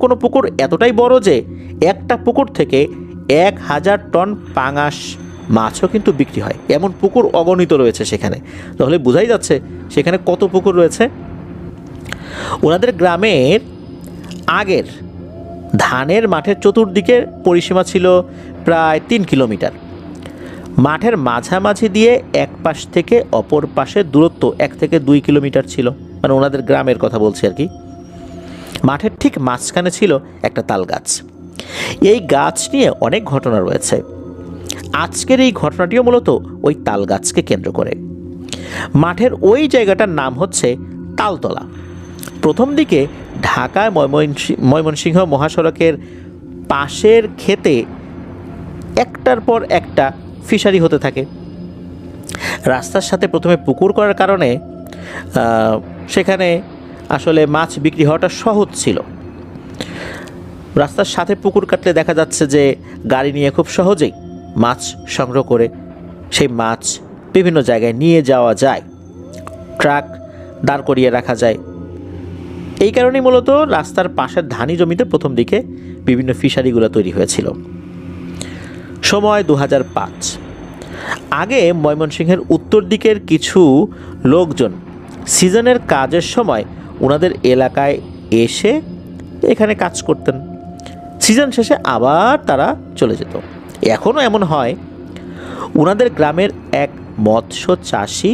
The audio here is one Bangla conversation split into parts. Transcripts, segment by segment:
কোনো পুকুর এতটাই বড় যে একটা পুকুর থেকে 1000 টন পাঙাশ মাছও কিন্তু বিক্রি হয়, এমন পুকুর অগণিত রয়েছে সেখানে। তাহলে বোঝাই যাচ্ছে সেখানে কত পুকুর রয়েছে। ওনাদের গ্রামের আগের ধানের মাঠের চতুর্দিকে পরিসীমা ছিল প্রায় 3 কিলোমিটার। মাঠের মাঝামাঝি দিয়ে এক পাশ থেকে অপর পাশের দূরত্ব 1 থেকে 2 কিলোমিটার ছিল, মানে ওনাদের গ্রামের কথা বলছি আর কি। মাঠের ঠিক মাঝখানে ছিল একটা তাল গাছ। এই গাছ নিয়ে অনেক ঘটনা রয়েছে। আজকের এই ঘটনাটিও মূলত ওই তাল গাছকে কেন্দ্র করে। মাঠের ওই জায়গাটার নাম হচ্ছে তালতলা। প্রথম দিকে ঢাকায় ময়মনসিংহ মহাসড়কের পাশের ক্ষেতে একটার পর একটা ফিশারি হতে থাকে। রাস্তার সাথে প্রথমে পুকুর করার কারণে সেখানে আসলে মাছ বিক্রি হওয়াটা সহজ ছিল। রাস্তার সাথে পুকুর কাটলে দেখা যাচ্ছে যে গাড়ি নিয়ে খুব সহজেই মাছ সংগ্রহ করে সেই মাছ বিভিন্ন জায়গায় নিয়ে যাওয়া যায়, ট্রাক দাঁড় করিয়ে রাখা যায়। এই কারণেই মূলত রাস্তার পাশের ধানি জমিতে প্রথম দিকে বিভিন্ন ফিশারিগুলো তৈরি হয়েছিল। সময় 2005। আগে ময়মনসিংহের উত্তর দিকের কিছু লোকজন সিজনের কাজের সময় ওনাদের এলাকায় এসে এখানে কাজ করতেন। সিজন শেষে আবার তারা চলে যেত। এখনও এমন হয়। ওনাদের গ্রামের এক মৎস্য চাষি,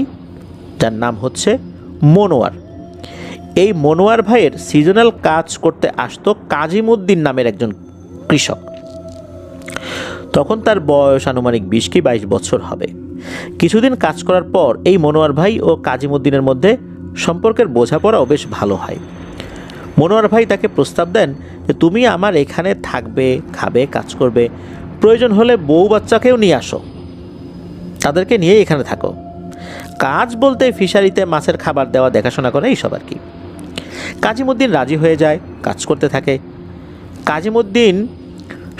যার নাম হচ্ছে মনোয়ার, এই মনোয়ার ভাইয়ের সিজনাল কাজ করতে আসতো কাজিমুদ্দিন নামের একজন কৃষক। তখন তার বয়স আনুমানিক 20 কি 22 বছর হবে। কিছুদিন কাজ করার পর এই মনোয়ার ভাই ও কাজিমুদ্দিনের মধ্যে সম্পর্কের বোঝাপড়াও বেশ ভালো হয়। মনোয়ার ভাই তাকে প্রস্তাব দেন যে তুমি আমার এখানে থাকবে, খাবে, কাজ করবে, প্রয়োজন হলে বউ বাচ্চাকেও নিয়ে আসো, তাদেরকে নিয়ে এখানে থাকো। কাজ বলতে ফিশারিতে মাছের খাবার দেওয়া, দেখাশোনা করে, এইসব আর কি। কাজিমুদ্দিন রাজি হয়ে যায়, কাজ করতে থাকে। কাজিমুদ্দিন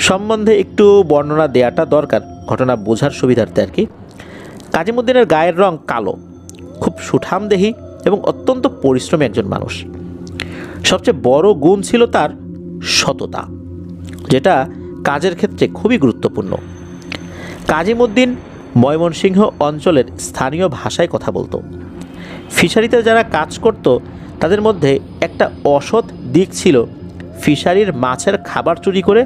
সম্বন্ধে একটু বর্ণনা দেওয়াটা দরকার, ঘটনা বোঝার সুবিধার্থে আর কি। কাজিমুদ্দিনের গায়ের রং কালো, খুব সুঠামদেহী এবং অত্যন্ত পরিশ্রমী একজন মানুষ। সবচেয়ে বড় গুণ ছিল তার সততা, যেটা কাজের ক্ষেত্রে খুবই গুরুত্বপূর্ণ। কাজিমুদ্দিন ময়মনসিংহ অঞ্চলের স্থানীয় ভাষায় কথা বলতো। ফিশারিতে যারা কাজ করত তাদের মধ্যে একটা অসৎ দিক ছিল ফিশারির মাছের খাবার চুরি করে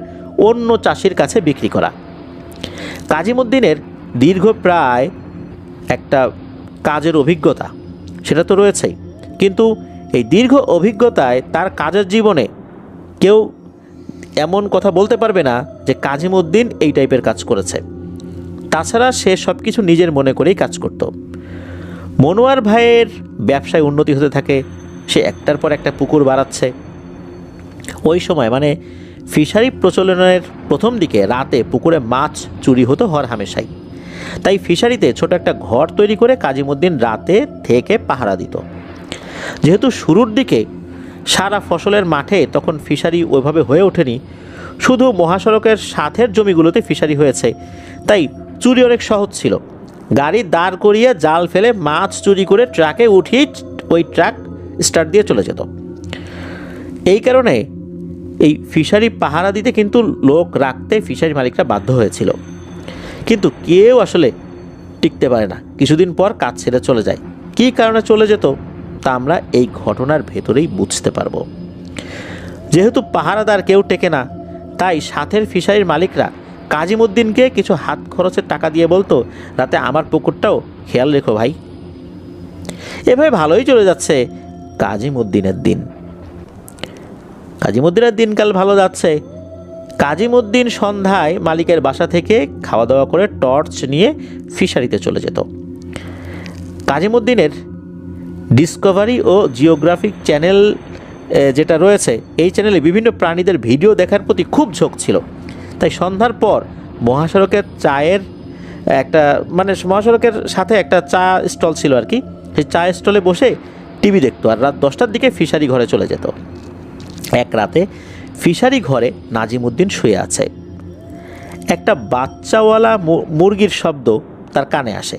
অন্য চাষির কাছে বিক্রি করা। কাজিমুদ্দিনের দীর্ঘ প্রায় একটা কাজের অভিজ্ঞতা সেটা তো রয়েছেই, কিন্তু এই দীর্ঘ অভিজ্ঞতায় তার কাজের জীবনে কেউ এমন কথা বলতে পারবে না যে কাজিমুদ্দিন এই টাইপের কাজ করেছে। তাছাড়া সে সব কিছু নিজের মনে করেই কাজ করত। মনোয়ার ভাইয়ের ব্যবসায় উন্নতি হতে থাকে, সে একটার পর একটা পুকুর বাড়াচ্ছে। ওই সময় মানে ফিশারি প্রচলনের প্রথম দিকে রাতে পুকুরে মাছ চুরি হতো হরহামেশাই। তাই ফিশারিতে ছোট একটা ঘর তৈরি করে কাজিমুদ্দিন রাতে থেকে পাহারা দিত। যেহেতু শুরুর দিকে সারা ফসলের মাঠে তখন ফিশারি ওইভাবে হয়ে ওঠেনি, শুধু মহাসড়কের সাথের জমিগুলোতে ফিশারি হয়েছে, তাই চুরি অনেক সহজ ছিল। গাড়ি দাঁড় করিয়ে জাল ফেলে মাছ চুরি করে ট্রাকে উঠিয়ে ওই ট্রাক স্টার্ট দিয়ে চলে যেত। এই কারণে এই ফিশারি পাহারা দিতে কিন্তু লোক রাখতে ফিশারি মালিকরা বাধ্য হয়েছিল। কিন্তু কেউ আসলে টিকতে পারে না, কিছুদিন পর কাজ ছেড়ে চলে যায়। কী কারণে চলে যেত তা আমরা এই ঘটনার ভেতরেই বুঝতে পারবো। যেহেতু পাহারাদার কেউ টেকে না, তাই সাথের ফিশারির মালিকরা কাজিমুদ্দিনকে কিছু হাত খরচের টাকা দিয়ে বলতো, রাতে আমার পুকুরটাও খেয়াল রেখো ভাই। এভাবে ভালোই চলে যাচ্ছে কাজিমুদ্দিনের দিন। কাজিমুদ্দিনের দিনকাল ভালো যাচ্ছে। কাজিমুদ্দিন সন্ধ্যায় মালিকের বাসা থেকে খাওয়া দাওয়া করে টর্চ নিয়ে ফিশারিতে চলে যেত। কাজিমুদ্দিনের ডিসকভারি ও জিওগ্রাফিক চ্যানেল যেটা রয়েছে, এই চ্যানেলে বিভিন্ন প্রাণীদের ভিডিও দেখার প্রতি খুব ঝোঁক ছিল। তাই সন্ধ্যার পর মহাসড়কের চায়ের একটা মানে মহাসড়কের সাথে একটা চা স্টল ছিল আর কি, সেই চা স্টলে বসে টিভি দেখতো আর রাত 10টার দিকে ফিশারি ঘরে চলে যেত। এক রাতে ফিশারি ঘরে নাজিমুদ্দিন শুয়ে আছে। একটা বাচ্চাওয়ালা মুরগির শব্দ তার কানে আসে।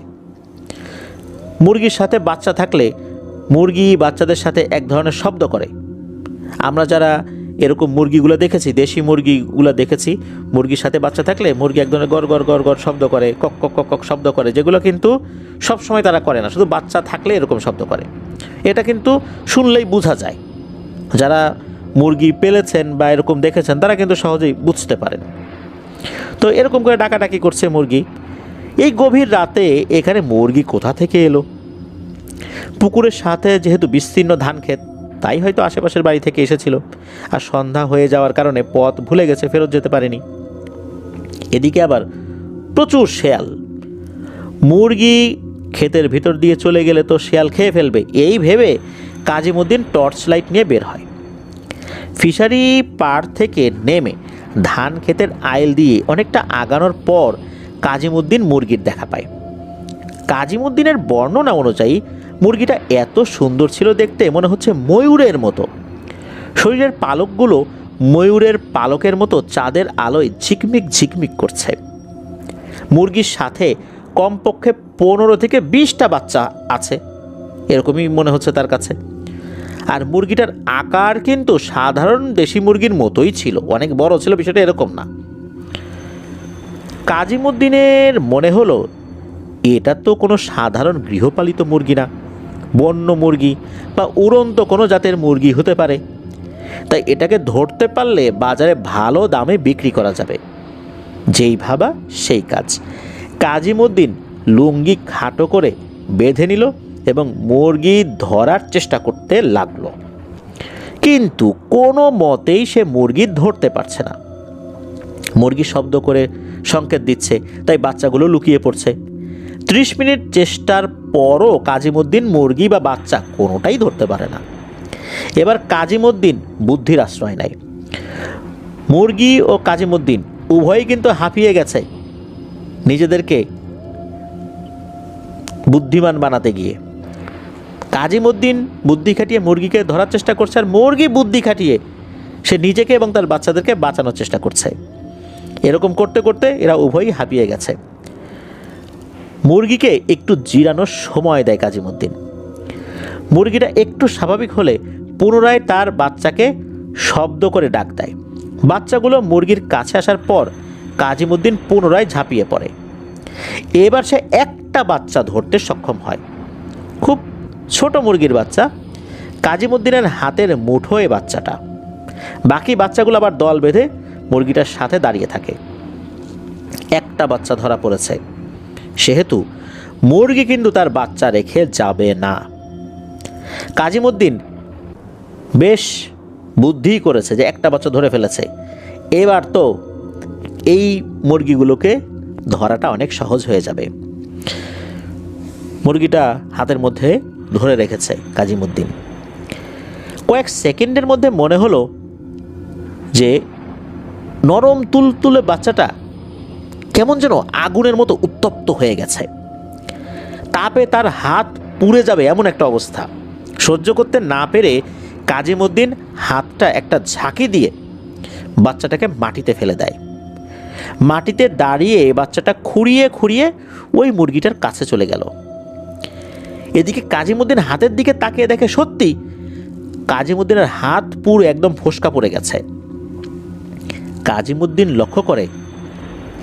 মুরগির সাথে বাচ্চা থাকলে মুরগি বাচ্চাদের সাথে এক ধরনের শব্দ করে। আমরা যারা এরকম মুরগিগুলো দেখেছি, দেশি মুরগিগুলো দেখেছি, মুরগির সাথে বাচ্চা থাকলে মুরগি এক ধরনের গড় গড় গড় গড় শব্দ করে, কক কক কক কক শব্দ করে, যেগুলো কিন্তু সব সময় তারা করে না, শুধু বাচ্চা থাকলে এরকম শব্দ করে। এটা কিন্তু শুনলেই বোঝা যায়, যারা মুরগি পেলেছেন বা এরকম দেখেছেন তারা কিন্তু সহজেই বুঝতে পারেন। তো এরকম করে ডাকাডাকি করছে মুরগি। এই গভীর রাতে এখানে মুরগি কোথা থেকে এলো? পুকুরের সাথে যেহেতু বিস্তীর্ণ ধান ক্ষেত, তাই হয়তো আশেপাশের বাড়ি থেকে এসেছিল, আর সন্ধ্যা হয়ে যাওয়ার কারণে পথ ভুলে গেছে, ফেরত যেতে পারেনি। এদিকে আবার প্রচুর শেয়াল। মুরগি ক্ষেতের ভিতর দিয়ে চলে গেলে তো শেয়াল খেয়ে ফেলবে, এই ভেবে কাজিমুদ্দিন টর্চ লাইট নিয়ে বের হয়। ফিশারি পাড় থেকে নেমে ধান ক্ষেতের আইল দিয়ে অনেকটা আগানোর পর কাজিমুদ্দিন মুরগির দেখা পায়। কাজিমুদ্দিনের বর্ণনা অনুযায়ী মুরগিটা এত সুন্দর ছিল দেখতে, মনে হচ্ছে ময়ূরের মতো। শরীরের পালকগুলো ময়ূরের পালকের মতো চাঁদের আলোয় ঝিকমিক ঝিকমিক করছে। মুরগির সাথে কমপক্ষে 15 থেকে 20টা বাচ্চা আছে, এরকমই মনে হচ্ছে তার কাছে। আর মুরগিটার আকার কিন্তু সাধারণ দেশি মুরগির মতোই ছিল, অনেক বড় ছিল, বিষয়টা এরকম না। কাজিমুদ্দিনের মনে হলো এটা তো কোনো সাধারণ গৃহপালিত মুরগি না, বন্য মুরগি বা উড়ন্ত কোনো জাতের মুরগি হতে পারে। তাই এটাকে ধরতে পারলে বাজারে ভালো দামে বিক্রি করা যাবে। যেই ভাবা সেই কাজ। কাজিমুদ্দিন লুঙ্গি খাটো করে বেঁধে নিল এবং মুরগি ধরার চেষ্টা করতে লাগলো, কিন্তু কোনো মতেই সে মুরগি ধরতে পারছে না। মুরগি শব্দ করে সংকেত দিচ্ছে, তাই বাচ্চাগুলো লুকিয়ে পড়ছে। 30 মিনিট চেষ্টার পরও কাজিমুদ্দিন মুরগি বা বাচ্চা কোনোটাই ধরতে পারে না। এবার কাজিমুদ্দিন বুদ্ধির আশ্রয় নেয়। মুরগি ও কাজিমুদ্দিন উভয়ই কিন্তু হাঁপিয়ে গেছে নিজেদেরকে বুদ্ধিমান বানাতে গিয়ে। কাজিমুদ্দিন বুদ্ধি খাটিয়ে মুরগিকে ধরার চেষ্টা করছে, আর মুরগি বুদ্ধি খাটিয়ে সে নিজেকে এবং তার বাচ্চাদেরকে বাঁচানোর চেষ্টা করছে। এরকম করতে করতে এরা উভয়ই হাঁপিয়ে গেছে। মুরগিকে একটু জিরানোর সময় দেয় কাজিমুদ্দিন। মুরগিটা একটু স্বাভাবিক হলে পুনরায় তার বাচ্চাকে শব্দ করে ডাক দেয়। বাচ্চাগুলো মুরগির কাছে আসার পর কাজিমুদ্দিন পুনরায় ঝাঁপিয়ে পড়ে। এবার সে একটা বাচ্চা ধরতে সক্ষম হয়, খুব ছোট মুরগির বাচ্চা। কাজিমুদ্দিনের হাতের মুঠোয় বাচ্চাটা। বাকি বাচ্চাগুলো আবার দল বেঁধে মুরগিটার সাথে দাঁড়িয়ে থাকে। একটা বাচ্চা ধরা পড়েছে, সেহেতু মুরগি কিন্তু তার বাচ্চা রেখে যাবে না। কাজিমুদ্দিন বেশ বুদ্ধি করেছে যে একটা বাচ্চা ধরে ফেলেছে, এবার তো এই মুরগিগুলোকে ধরাটা অনেক সহজ হয়ে যাবে। মুরগিটা হাতের মধ্যে ধরে রেখেছে কাজিমুদ্দিন। কয়েক সেকেন্ডের মধ্যে মনে হলো যে নরম তুলতুলে বাচ্চাটা কেমন যেন আগুনের মতো উত্তপ্ত হয়ে গেছে। তাপে তার হাত পুড়ে যাবে এমন একটা অবস্থা। সহ্য করতে না পেরে কাজিমুদ্দিন হাতটা একটা ঝাঁকি দিয়ে বাচ্চাটাকে মাটিতে ফেলে দেয়। মাটিতে দাঁড়িয়ে বাচ্চাটা খুঁড়িয়ে খুঁড়িয়ে ওই মুরগিটার কাছে চলে গেল। এদিকে কাজিমুদ্দিন হাতের দিকে তাকিয়ে দেখে সত্যি কাজিমুদ্দিনের হাত পুরো একদম ফোসকা পড়ে গেছে। কাজিমুদ্দিন লক্ষ্য করে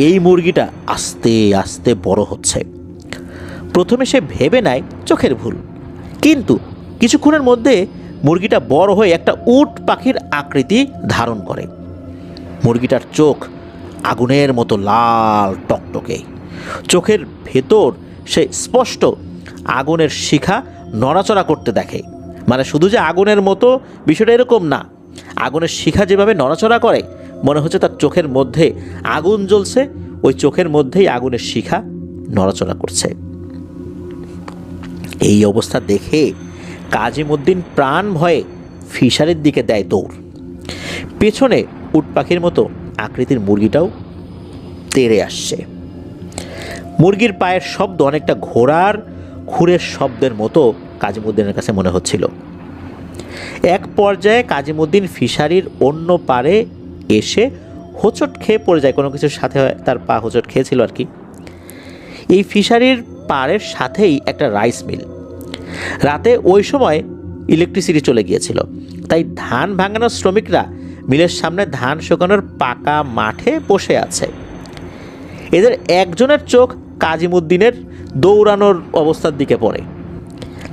এই মুরগিটা আস্তে আস্তে বড় হচ্ছে। প্রথমে সে ভেবে নেয় চোখের ভুল, কিন্তু কিছুক্ষণের মধ্যে মুরগিটা বড় হয়ে একটা উট পাখির আকৃতি ধারণ করে। মুরগিটার চোখ আগুনের মতো লাল টকটকে। চোখের ভেতর সে স্পষ্ট আগুনের শিখা নড়াচড়া করতে দেখে। মানে শুধু যে আগুনের মতো বিষয়টা এরকম না, আগুনের শিখা যেভাবে নড়াচড়া করে মনে হচ্ছে তার চোখের মধ্যে আগুন জ্বলছে, ওই চোখের মধ্যেই আগুনের শিখা নড়াচড়া করছে। এই অবস্থা দেখে কাজিমুদ্দিন প্রাণ ভয়ে ফিশারির দিকে দেয় দৌড়। পেছনে উট পাখির মতো আকৃতির মুরগিটাও তেড়ে আসছে। মুরগির পায়ের শব্দ অনেকটা ঘোড়ার খুরের শব্দের মতো কাজিমুদ্দিনের কাছে মনে হচ্ছিল। এক পর্যায়ে কাজিমুদ্দিন ফিশারির অন্য পারে এসে হোঁচট খেয়ে পড়ে যায়, কোনো কিছুর সাথে তার পা হোঁচট খেয়েছিল আর কি। এই ফিশারির পাড়ের সাথেই একটা রাইস মিল। রাতে ওই সময় ইলেকট্রিসিটি চলে গিয়েছিল, তাই ধান ভাঙানোর শ্রমিকরা মিলের সামনে ধান শুকানোর পাকা মাঠে বসে আছে। এদের একজনের চোখ কাজিমুদ্দিনের দৌড়ানোর অবস্থার দিকে পড়ে।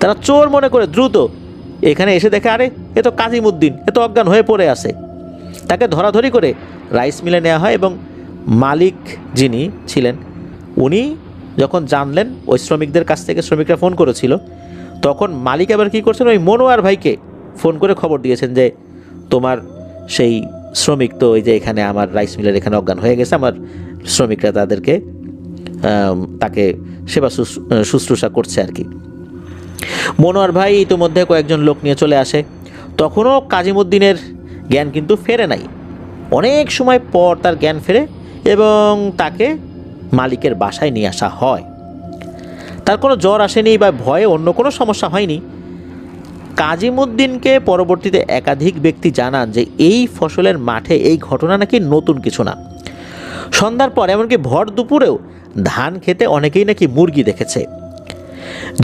তারা চোর মনে করে দ্রুত এখানে এসে দেখে, আরে এ তো কাজিমুদ্দিন, এ তো অজ্ঞান হয়ে পড়ে আছে। তাকে ধরাধরি করে রাইস মিলে নেওয়া হয় এবং মালিক যিনি ছিলেন উনি যখন জানলেন ওই শ্রমিকদের কাছ থেকে শ্রমিকরা ফোন করেছিল, তখন মালিক আবার কী করছেন, ওই মনোয়ার ভাইকে ফোন করে খবর দিয়েছেন যে তোমার সেই শ্রমিক তো ওই যে এখানে আমার রাইস মিলের এখানে অজ্ঞান হয়ে গেছে, আমার শ্রমিকরা তাকে সেবা শুশ্রূষা করছে আর কি। মনোয়ার ভাই ইতিমধ্যে কয়েকজন লোক নিয়ে চলে আসে। তখনও কাজিমুদ্দিনের জ্ঞান কিন্তু ফেরে নাই। অনেক সময় পর তার জ্ঞান ফেরে এবং তাকে মালিকের বাসায় নিয়ে আসা হয়। তার কোনো জ্বর আসেনি বা ভয়ে অন্য কোনো সমস্যা হয়নি। কাজিমুদ্দিনকে পরবর্তীতে একাধিক ব্যক্তি জানান যে এই ফসলের মাঠে এই ঘটনা নাকি নতুন কিছু না। সন্ধ্যার পর এমনকি ভর দুপুরেও ধান খেতে অনেকেই নাকি মুরগি দেখেছে।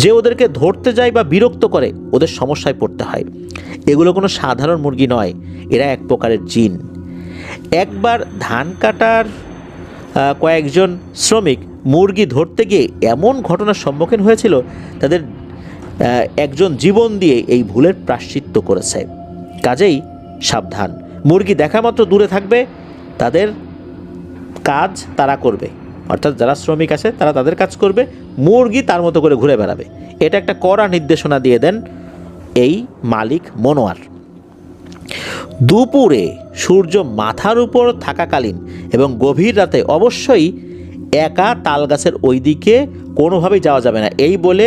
যে ওদেরকে ধরতে যায় বা বিরক্ত করে ওদের সমস্যায় পড়তে হয়। এগুলো কোনো সাধারণ মুরগি নয়, এরা এক প্রকারের জিন। একবার ধান কাটার কয়েকজন শ্রমিক মুরগি ধরতে গিয়ে এমন ঘটনার সম্মুখীন হয়েছিল, তাদের একজন জীবন দিয়ে এই ভুলের প্রায়শ্চিত্ত করেছে। কাজেই সাবধান, মুরগি দেখা মাত্র দূরে থাকবে, তাদের কাজ তারা করবে, অর্থাৎ যারা শ্রমিক আছে তারা তাদের কাজ করবে, মুরগি তার মতো করে ঘুরে বেড়াবে। এটা একটা কড়া নির্দেশনা দিয়ে দেন এই মালিক মনোয়ার। দুপুরে সূর্য মাথার উপর থাকাকালীন এবং গভীর রাতে অবশ্যই একা তাল গাছের ওই দিকে কোনোভাবেই যাওয়া যাবে না, এই বলে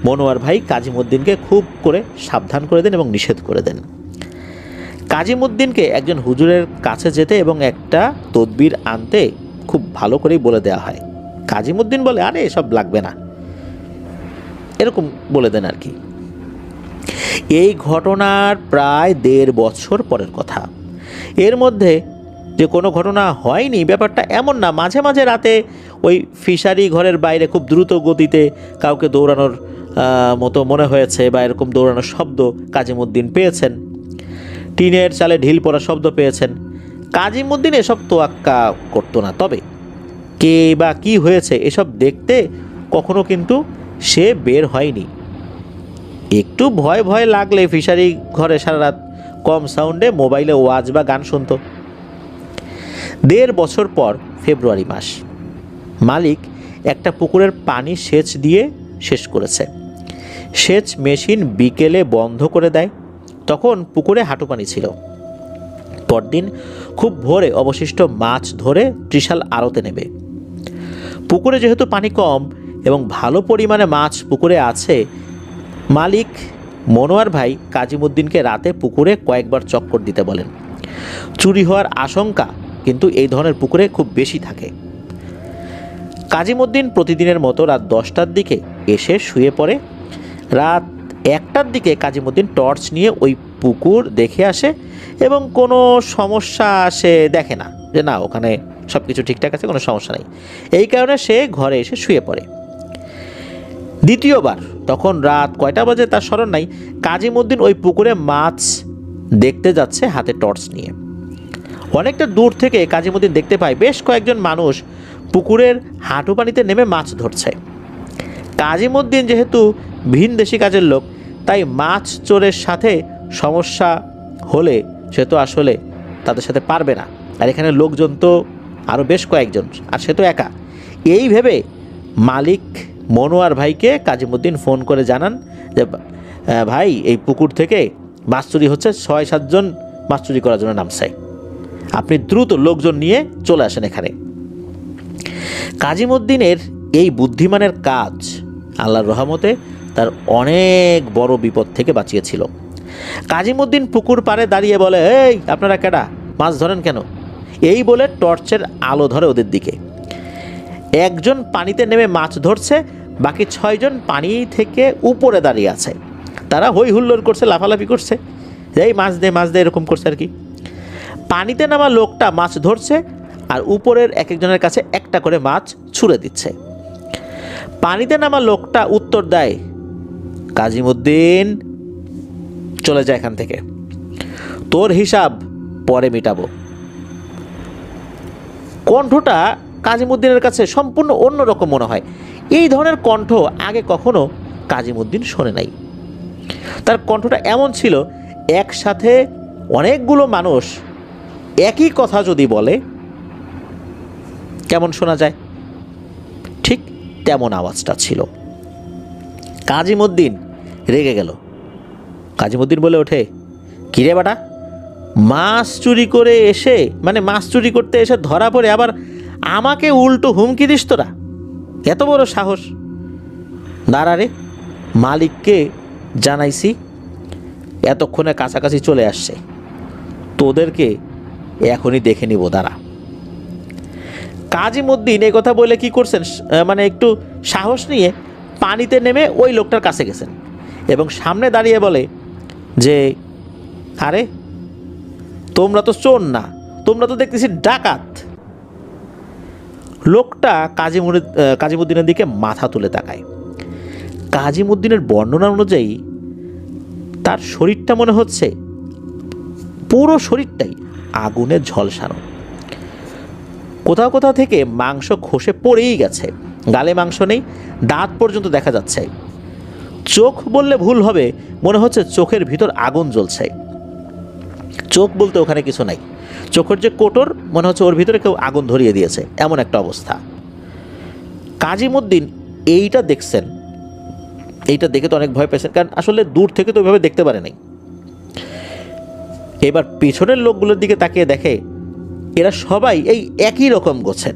মনোয়ার ভাই কাজিমুদ্দিনকে খুব করে সাবধান করে দেন এবং নিষেধ করে দেন। কাজিমুদ্দিনকে একজন হুজুরের কাছে যেতে এবং একটা তদবির আনতে খুব ভালো করেই বলে দেওয়া হয়। কাজিমুদ্দিন বলে, আরে এসব লাগবে না, এরকম বলে দেন আর কি। এই ঘটনার প্রায় 1.5 বছর পরের কথা। এর মধ্যে যে কোনো ঘটনা হয়নি ব্যাপারটা এমন না। মাঝে মাঝে রাতে ওই ফিশারি ঘরের বাইরে খুব দ্রুত গতিতে কাউকে দৌড়ানোর মতো মনে হয়েছে বা এরকম দৌড়ানোর শব্দ কাজিমুদ্দিন পেয়েছেন। টিনের চালে ঢিল পড়া শব্দ পেয়েছেন। কাজিমুদ্দিন এসব তোয়াক্কা করতো না, তবে কে বা কি হয়েছে এসব দেখতে কখনো কিন্তু সে বের হয়নি। একটু ভয় ভয় লাগলে ফিশারি ঘরে সারা রাত কম সাউন্ডে মোবাইলে ওয়াজ বা গান শুনত। 1.5 বছর পর ফেব্রুয়ারি মাস, মালিক একটা পুকুরের পানি সেচ দিয়ে শেষ করেছে। সেচ মেশিন বিকেলে বন্ধ করে দেয়। তখন পুকুরে হাঁটু পানি ছিল। পরদিন খুব ভোরে অবশিষ্ট মাছ ধরে ত্রিশাল আড়তে নেবে। পুকুরে যেহেতু পানি কম এবং ভালো পরিমাণে মাছ পুকুরে আছে, মালিক মনোয়ার ভাই কাজিমুদ্দিনকে রাতে পুকুরে কয়েকবার চক্কর দিতে বলেন। চুরি হওয়ার আশঙ্কা কিন্তু এই ধরনের পুকুরে খুব বেশি থাকে। কাজিমুদ্দিন প্রতিদিনের মতো রাত 10টার দিকে এসে শুয়ে পড়ে। রাত 1টার দিকে কাজিমুদ্দিন টর্চ নিয়ে ওই পুকুর দেখে আসে এবং কোনো সমস্যা সে দেখে না, যে না ওখানে সব কিছু ঠিকঠাক আছে, কোনো সমস্যা নেই। এই কারণে সে ঘরে এসে শুয়ে পড়ে। দ্বিতীয়বার, তখন রাত কয়টা বাজে তার স্মরণ নাই, কাজিমুদ্দিন ওই পুকুরে মাছ দেখতে যাচ্ছে হাতে টর্চ নিয়ে। অনেকটা দূর থেকে কাজিমুদ্দিন দেখতে পায় বেশ কয়েকজন মানুষ পুকুরের হাঁটু পানিতে নেমে মাছ ধরছে। কাজিমুদ্দিন যেহেতু ভিনদেশি কাজের লোক, তাই মাছ চোরের সাথে সমস্যা হলে সে তো আসলে তাদের সাথে পারবে না, আর এখানে লোকজন তো আরও বেশ কয়েকজন, আর সে তো একা। এই ভেবে মালিক মনোয়ার ভাইকে কাজিমুদ্দিন ফোন করে জানান যে ভাই, এই পুকুর থেকে মাছ চুরি হচ্ছে, 6-7 জন মাছ চুরি করার জন্য নামছে, আপনি দ্রুত লোকজন নিয়ে চলে আসেন এখানে। কাজিমুদ্দিনের এই বুদ্ধিমানের কাজ আল্লাহর রহমতে তার অনেক বড় বিপদ থেকে বাঁচিয়েছিল। কাজিমুদ্দিন পুকুর পাড়ে দাঁড়িয়ে বলে, এই আপনারা কেডা, মাছ ধরেন কেন? এই বলে টর্চের আলো ধরে ওদের দিকে। একজন পানিতে নেমে মাছ ধরছে, বাকি 6 জন পানি থেকে উপরে দাঁড়িয়ে আছে। তারা হই হুল্লোড় করছে, লাফালাফি করছে, এই মাছ দে মাছ দে, এরকম করছে আর কি। পানিতে নামা লোকটা মাছ ধরছে আর উপরের এক একজনের কাছে একটা করে মাছ ছুঁড়ে দিচ্ছে। পানিতে নামা লোকটা উত্তর দেয়, কাজিমুদ্দিন চলে যায় এখান থেকে, তোর হিসাব পরে মেটাবো। কণ্ঠটা কাজিমুদ্দিনের কাছে সম্পূর্ণ অন্যরকম মনে হয়। এই ধরনের কণ্ঠ আগে কখনো কাজিমুদ্দিন শোনে নাই। তার কণ্ঠটা এমন ছিল, একসাথে অনেকগুলো মানুষ একই কথা যদি বলে কেমন শোনা যায়, ঠিক তেমন আওয়াজটা ছিল। কাজিমুদ্দিন রেগে গেল। কাজিমুদ্দিন বলে ওঠে, কিরে বাটা, মাছ চুরি করতে এসে ধরা পড়ে আবার আমাকে উল্টো হুমকি দিস তোরা? এত বড় সাহস! দাঁড়া রে, মালিককে জানাইছি, এতক্ষণে কাছাকাছি চলে আসছে, তোদেরকে এখনই দেখে নিব, দাঁড়া। কাজিমুদ্দিন এই কথা বলে কি করছেন, একটু সাহস নিয়ে পানিতে নেমে ওই লোকটার কাছে গেছেন এবং সামনে দাঁড়িয়ে বলে যে, আরে তোমরা তো চোর না, তোমরা তো দেখতেছি ডাকাত। লোকটা কাজিমুদ্দিনের দিকে মাথা তুলে তাকায়। কাজিমুদ্দিনের বর্ণনা অনুযায়ী তার শরীরটা মনে হচ্ছে পুরো শরীরটাই আগুনে ঝলসানো। কোথাও কোথাও থেকে মাংস খসে পড়েই গেছে, গালে মাংস নেই, দাঁত পর্যন্ত দেখা যাচ্ছে। চোখ বললে ভুল হবে, মনে হচ্ছে চোখের ভিতর আগুন জ্বলছে। চোখ বলতে ওখানে কিছু নাই, চোখের যে কোটর মনে হচ্ছে ওর ভিতরে কেউ আগুন ধরিয়ে দিয়েছে, এমন একটা অবস্থা। কাজিমুদ্দিন এইটা দেখছেন, এইটা দেখে তো অনেক ভয় পেয়েছেন, কারণ আসলে দূর থেকে তো ওইভাবে দেখতে পারে নাই। এবার পেছনের লোকগুলোর দিকে তাকিয়ে দেখে এরা সবাই এই একই রকম গোছের।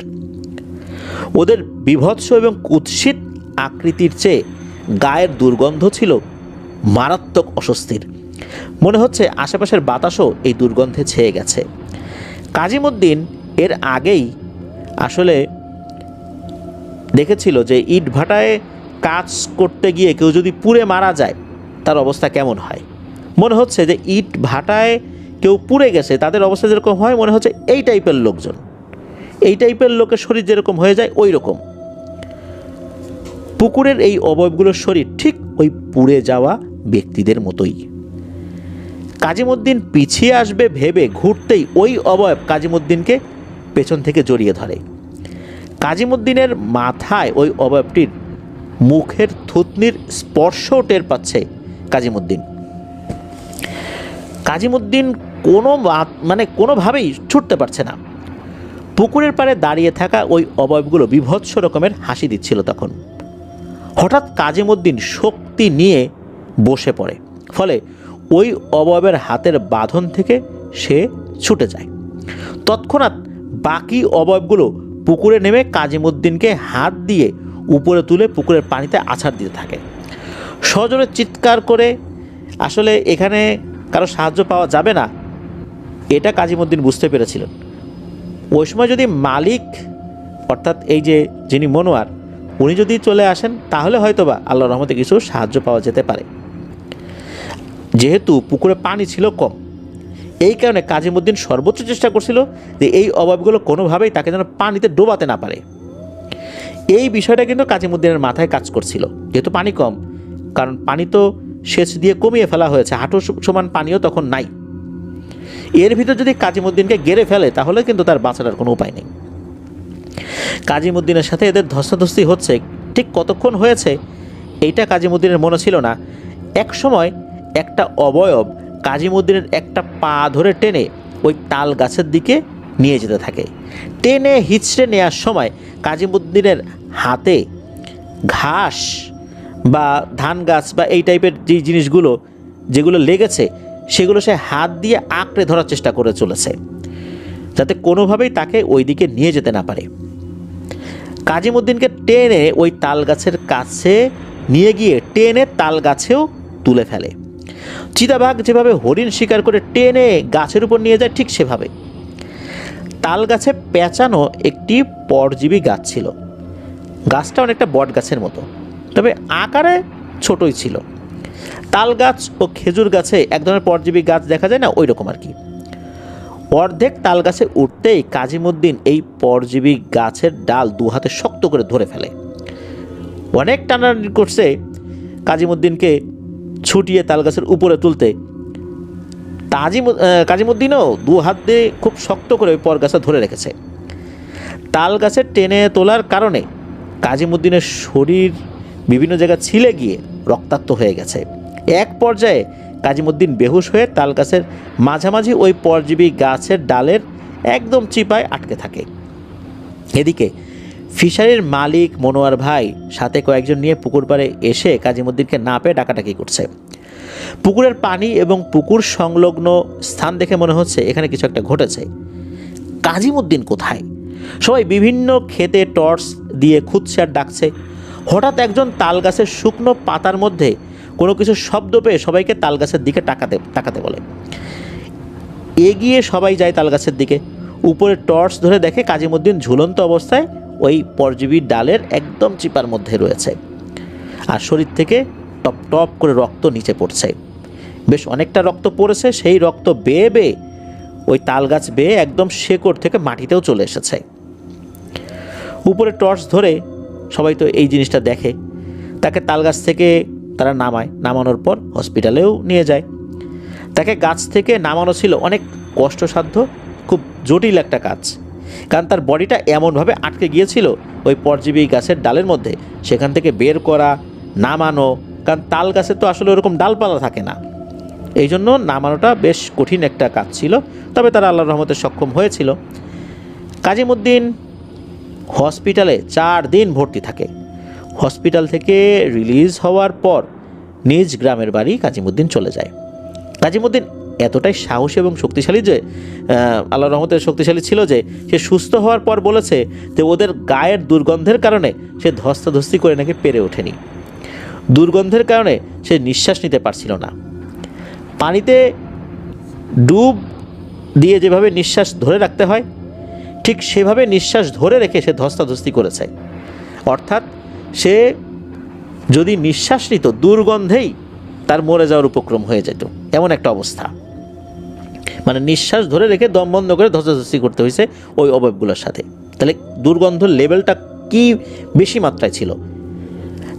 ওদের বিভৎস এবং কুৎসিত আকৃতির চেয়ে গায়ের দুর্গন্ধ ছিল মারাত্মক অস্বস্তির। মনে হচ্ছে আশেপাশের বাতাসও এই দুর্গন্ধে ছেয়ে গেছে। কাজিমুদ্দিন এর আগেই আসলে দেখেছিল যে ইট ভাটায় কাজ করতে গিয়ে কেউ যদি পুড়ে মারা যায় তার অবস্থা কেমন হয়। মনে হচ্ছে যে ইট ভাটায় কেউ পুড়ে গেছে, তাদের অবস্থা যেরকম হয়, মনে হচ্ছে এই টাইপের লোকজন, এই টাইপের লোকের শরীর যেরকম হয়ে যায় ওই রকম। পুকুরের এই অবয়বগুলোর শরীর ঠিক ওই পুড়ে যাওয়া ব্যক্তিদের মতোই। কাজিমুদ্দিন পিছিয়ে আসবে ভেবে ঘুরতেই ওই অবয়ব কাজিমুদ্দিনকে পেছন থেকে জড়িয়ে ধরে। কাজিমুদ্দিনের মাথায় ওই অবয়বটির মুখের থুতনির স্পর্শও টের পাচ্ছে কাজিমুদ্দিন। কাজিমুদ্দিন কোনোভাবেই ছুটতে পারছে না। পুকুরের পাড়ে দাঁড়িয়ে থাকা ওই অবয়বগুলো বিভৎস রকমের হাসি দিচ্ছিল তখন। হঠাৎ কাজিমুদ্দিন শক্তি নিয়ে বসে পড়ে, ফলে ওই অবয়বের হাতের বাঁধন থেকে সে ছুটে যায়। তৎক্ষণাৎ বাকি অবয়বগুলো পুকুরে নেমে কাজিমুদ্দিনকে হাত দিয়ে উপরে তুলে পুকুরের পানিতে আছাড় দিতে থাকে। সজোরে চিৎকার করে, আসলে এখানে কারো সাহায্য পাওয়া যাবে না এটা কাজিমুদ্দিন বুঝতে পেরেছিলেন। ওই সময় যদি মালিক, অর্থাৎ এই যে যিনি মনোয়ার, উনি যদি চলে আসেন তাহলে হয়তোবা আল্লাহর রহমতে কিছু সাহায্য পাওয়া যেতে পারে। যেহেতু পুকুরে পানি ছিল কম, এই কারণে কাজিমুদ্দিন সর্বোচ্চ চেষ্টা করছিল যে এই অবয়বগুলো কোনোভাবেই তাকে যেন পানিতে ডোবাতে না পারে। এই বিষয়টা কিন্তু কাজিমুদ্দিনের মাথায় কাজ করছিল, যেহেতু পানি কম, কারণ পানি তো সেচ দিয়ে কমিয়ে ফেলা হয়েছে, হাঁটু সমান পানিও তখন নাই। এর ভিতর যদি কাজিমুদ্দিনকে গেড়ে ফেলে তাহলে কিন্তু তার বাঁচার কোনো উপায় নেই। কাজিমুদ্দিনের সাথে এদের ধস্তাধস্তি হচ্ছে, ঠিক কতক্ষণ হয়েছে এইটা কাজিমুদ্দিনের মনে ছিল না। এক সময় একটা অবয়ব কাজিমুদ্দিনের একটা পা ধরে টেনে ওই তাল গাছের দিকে নিয়ে যেতে থাকে। টেনে হিচড়ে নেওয়ার সময় কাজিমুদ্দিনের হাতে ঘাস বা ধান গাছ বা এই টাইপের যে জিনিসগুলো যেগুলো লেগেছে সেগুলো সে হাত দিয়ে আঁকড়ে ধরার চেষ্টা করে চলেছে, যাতে কোনোভাবেই তাকে ওই দিকে নিয়ে যেতে না পারে। কাজিমুদ্দিনকে টেনে ওই তাল গাছের কাছে নিয়ে গিয়ে টেনে তাল গাছেও তুলে ফেলে। চিতাবাঘ যেভাবে হরিণ শিকার করে টেনে গাছের উপর নিয়ে যায়, ঠিক সেভাবে। তাল গাছে পেঁচানো একটি পরজীবী গাছ ছিল। গাছটা অনেকটা বট গাছের মতো, তবে আকারে ছোটই ছিল। তাল গাছ ও খেজুর গাছে এক ধরনের পরজীবী গাছ দেখা যায় না, ওই রকম আর কি। অর্ধেক তাল গাছে উঠতেই কাজিমুদ্দিন এই পরজীবী গাছের ডাল দু হাতে শক্ত করে ধরে ফেলে। অনেক টানাটানি করছে কাজিমুদ্দিনকে ছুটিয়ে তাল গাছের উপরে তুলতে, কাজিমুদ্দিনও দু হাত দিয়ে খুব শক্ত করে ওই পর গাছটা ধরে রেখেছে। তাল গাছের টেনে তোলার কারণে কাজিমুদ্দিনের শরীর বিভিন্ন জায়গায় ছিলে গিয়ে রক্তাক্ত হয়ে গেছে। এক পর্যায়ে কাজিমুদ্দিন বেহুশ হয়ে তাল গাছের মাঝামাঝি ওই পরজীবী গাছের ডালের একদম চিপায় আটকে থাকে। এদিকে ফিশারির মালিক মনোয়ার ভাই সাথে কয়েকজন নিয়ে পুকুর পাড়ে এসে কাজিমুদ্দিনকে না পেয়ে ডাকাডাকি করছে। পুকুরের পানি এবং পুকুর সংলগ্ন স্থান দেখে মনে হচ্ছে এখানে কিছু একটা ঘটেছে। কাজিমুদ্দিন কোথায়? সবাই বিভিন্ন ক্ষেতে টর্চ দিয়ে খুঁজছে আর ডাকছে। হঠাৎ একজন তাল গাছের শুকনো পাতার মধ্যে কোনো কিছু শব্দ পেয়ে সবাইকে তাল গাছের দিকে তাকাতে বলে। এগিয়ে সবাই যায় তাল গাছের দিকে। উপরে টর্চ ধরে দেখে কাজিমুদ্দিন ঝুলন্ত অবস্থায় ওই পরজীবী ডালের একদম চিপার মধ্যে রয়েছে, আর শরীর থেকে টপ টপ করে রক্ত নিচে পড়ছে। বেশ অনেকটা রক্ত পড়েছে। সেই রক্ত বেয়ে বেয়ে ওই তাল গাছ বেয়ে একদম শেকড় থেকে মাটিতেও চলে এসেছে। উপরে টর্চ ধরে সবাই তো এই জিনিসটা দেখে। তাকে তাল গাছ থেকে তারা নামানোর পর হসপিটালেও নিয়ে যায়। তাকে গাছ থেকে নামানো ছিল অনেক কষ্টসাধ্য, খুব জটিল একটা কাজ, কারণ তার বডিটা এমনভাবে আটকে গিয়েছিল ওই পরজীবী গাছের ডালের মধ্যে। সেখান থেকে বের করা, নামানো, কারণ তাল গাছে তো আসলে ওরকম ডালপালা থাকে না, এই জন্য নামানোটা বেশ কঠিন একটা কাজ ছিল। তবে তারা আল্লাহর রহমতে সক্ষম হয়েছিল। কাজিমুদ্দিন হসপিটালে 4 দিন ভর্তি থাকে। হসপিটাল থেকে রিলিজ হওয়ার পর নিজ গ্রামের বাড়ি কাজিমুদ্দিন চলে যায়। কাজিমুদ্দিন এতটাই সাহসী এবং শক্তিশালী যে আল্লাহর রহমতে শক্তিশালী ছিল যে সে সুস্থ হওয়ার পর বলেছে যে ওদের গায়ের দুর্গন্ধের কারণে সে ধস্তাধস্তি করে নাকি পেরে ওঠেনি। দুর্গন্ধের কারণে সে নিঃশ্বাস নিতে পারছিল না। পানিতে ডুব দিয়ে যেভাবে নিঃশ্বাস ধরে রাখতে হয় ঠিক সেভাবে নিঃশ্বাস ধরে রেখে সে ধস্তাধস্তি করেছে। অর্থাৎ সে যদি নিঃশ্বাস নিত দুর্গন্ধেই তার মরে যাওয়ার উপক্রম হয়ে যেত, এমন একটা অবস্থা। মানে নিঃশ্বাস ধরে রেখে দম বন্ধ করে ধস্তাধস্তি করতে হয়েছে ওই অবয়বগুলোর সাথে। তাহলে দুর্গন্ধর লেভেলটা কি বেশি মাত্রায় ছিল।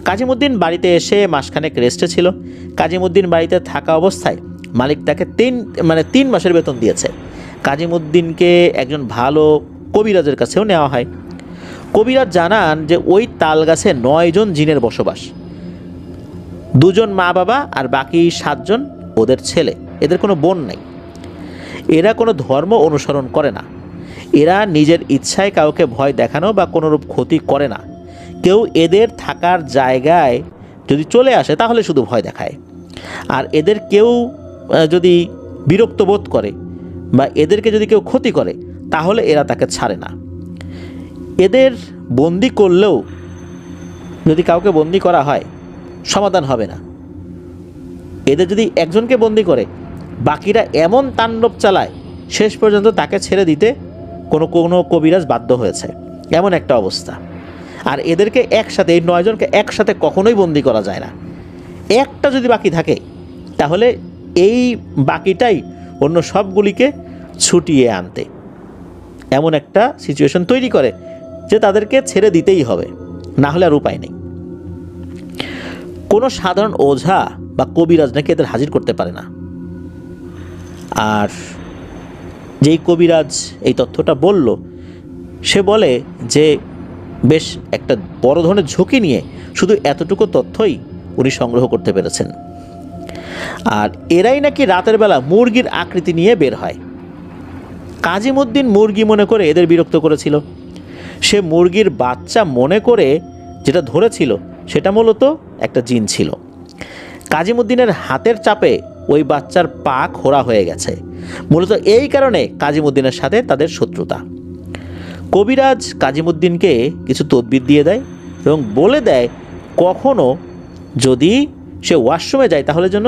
কাজিমুদ্দিন বাড়িতে এসে মাসখানেক রেস্টে ছিল। কাজিমুদ্দিন বাড়িতে থাকা অবস্থায় মালিক তাকে 3 মাসের বেতন দিয়েছে। কাজিমুদ্দিনকে একজন ভালো কবিরাজের কাছেও নেওয়া হয়। কবিরাজ জানান যে ওই তাল গাছে 9 জন জিনের বসবাস। 2 জন মা বাবা আর বাকি 7 জন ওদের ছেলে। এদের কোনো বোন নাই। এরা কোনো ধর্ম অনুসরণ করে না। এরা নিজের ইচ্ছায় কাউকে ভয় দেখানো বা কোনোরূপ ক্ষতি করে না। কেউ এদের থাকার জায়গায় যদি চলে আসে তাহলে শুধু ভয় দেখায়। আর এদের কেউ যদি বিরক্ত বোধ করে বা এদেরকে যদি কেউ ক্ষতি করে তাহলে এরা তাকে ছাড়ে না। এদের বন্দি করলেও যদি কাউকে বন্দি করা হয় সমাধান হবে না। এদের যদি একজনকে বন্দি করে বাকিরা এমন তাণ্ডব চালায় শেষ পর্যন্ত তাকে ছেড়ে দিতে কোনো কবিরাজ বাধ্য হয়েছে, এমন একটা অবস্থা। আর এদেরকে একসাথে, এই 9 জনকে একসাথে কখনোই বন্দি করা যায় না। একটা যদি বাকি থাকে তাহলে এই বাকিটাই অন্য সবগুলিকে ছুটিয়ে আনতে এমন একটা সিচুয়েশন তৈরি করে যে তাদেরকে ছেড়ে দিতেই হবে, না হলে আর উপায় নেই। কোনো সাধারণ ওঝা বা কবিরাজ নাকি এদের হাজির করতে পারে না। আর যেই কবিরাজ এই তথ্যটা বলল সে বলে যে বেশ একটা বড় ধরনের ঝুঁকি নিয়ে শুধু এতটুকু তথ্যই উনি সংগ্রহ করতে পেরেছেন। আর এরাই নাকি রাতের বেলা মুরগির আকৃতি নিয়ে বের হয়। কাজিমুদ্দিন মুরগি মনে করে এদের বিরক্ত করেছিল। সে মুরগির বাচ্চা মনে করে যেটা ধরেছিল সেটা মূলত একটা জিন ছিল। কাজিমুদ্দিনের হাতের চাপে ওই বাচ্চার পা খোড়া হয়ে গেছে। মূলত এই কারণে কাজিমুদ্দিনের সাথে তাদের শত্রুতা। কবিরাজ কাজিমুদ্দিনকে কিছু তদবির দিয়ে দেয় এবং বলে দেয় কখনো যদি সে ওয়াশরুমে যায় তাহলে যেন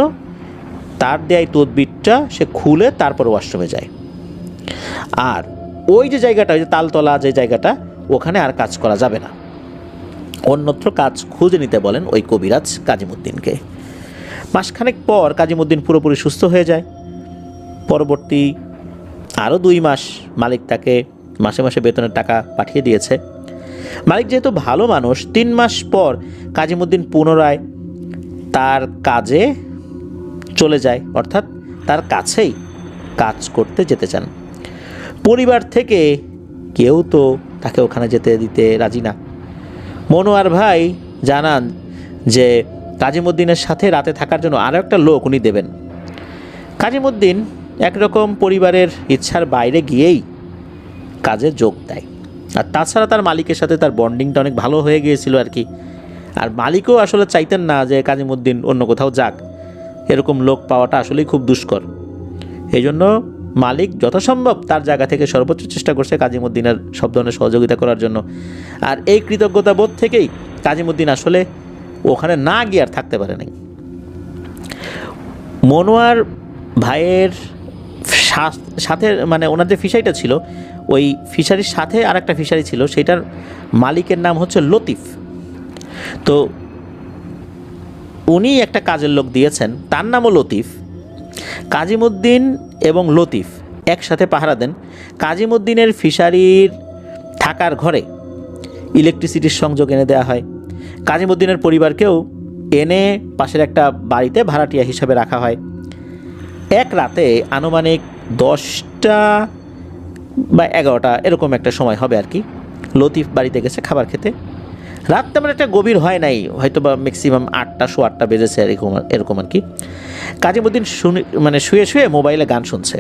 তার দেয় তদবিরটা সে খুলে তারপর ওয়াশরুমে যায়। আর ওই যে জায়গাটা, ওই যে তালতলা যে জায়গাটা, ওখানে আর কাজ করা যাবে না, অন্যত্র কাজ খুঁজে নিতে বলেন ওই কবিরাজ কাজিমুদ্দিনকে। মাসখানেক পর কাজিমুদ্দিন পুরোপুরি সুস্থ হয়ে যায়। পরবর্তী আরও 2 মাস মালিক তাকে মাসে মাসে বেতনের টাকা পাঠিয়ে দিয়েছে। মালিক যেহেতু ভালো মানুষ, 3 মাস পর কাজিমুদ্দিন পুনরায় তার কাজে চলে যায়, অর্থাৎ তার কাছেই কাজ করতে যেতে চান। পরিবার থেকে কেউ তো তাকে ওখানে যেতে দিতে রাজি না। মনোয়ার ভাই জানান যে কাজিমুদ্দিনের সাথে রাতে থাকার জন্য আরও একটা লোক উনি দেবেন। কাজিমুদ্দিন একরকম পরিবারের ইচ্ছার বাইরে গিয়েই কাজে যোগ দেয়। আর তাছাড়া তার মালিকের সাথে তার বন্ডিংটা অনেক ভালো হয়ে গিয়েছিল আর কি। আর মালিকও আসলে চাইতেন না যে কাজিমুদ্দিন অন্য কোথাও যাক, এরকম লোক পাওয়াটা আসলেই খুব দুষ্কর। এই জন্য মালিক যথাসম্ভব তার জায়গা থেকে সর্বোচ্চ চেষ্টা করছে কাজিমুদ্দিনের সব ধরনের সহযোগিতা করার জন্য। আর এই কৃতজ্ঞতা বোধ থেকেই কাজিমুদ্দিন আসলে ওখানে না গিয়ে আর থাকতে পারে নাই। মনোয়ার ভাইয়ের সাথে মানে ওনার যে ফিশারিটা ছিল, ওই ফিশারির সাথে আর একটা ফিশারি ছিল, সেটার মালিকের নাম হচ্ছে লতিফ। তো উনি একটা কাজের লোক দিয়েছেন, তার নামও লতিফ। কাজিমুদ্দিন এবং লতিফ একসাথে পাহারা দেন। কাজিমুদ্দিনের ফিশারির থাকার ঘরে ইলেকট্রিসিটির সংযোগ এনে দেওয়া হয়। কাজিমুদ্দিনের পরিবারকেও এনে পাশের একটা বাড়িতে ভাড়াটিয়া হিসাবে রাখা হয়। এক রাতে আনুমানিক 10টা বা 11টা এরকম একটা সময় হবে আর কি, লতিফ বাড়িতে গেছে খাবার খেতে। রাত তেমন একটা গভীর হয় নাই, হয়তো বা ম্যাক্সিমাম 8টা 8:15 বেজেছে এরকম আর কি। কাজিমুদ্দিন শুয়ে শুয়ে মোবাইলে গান শুনছে।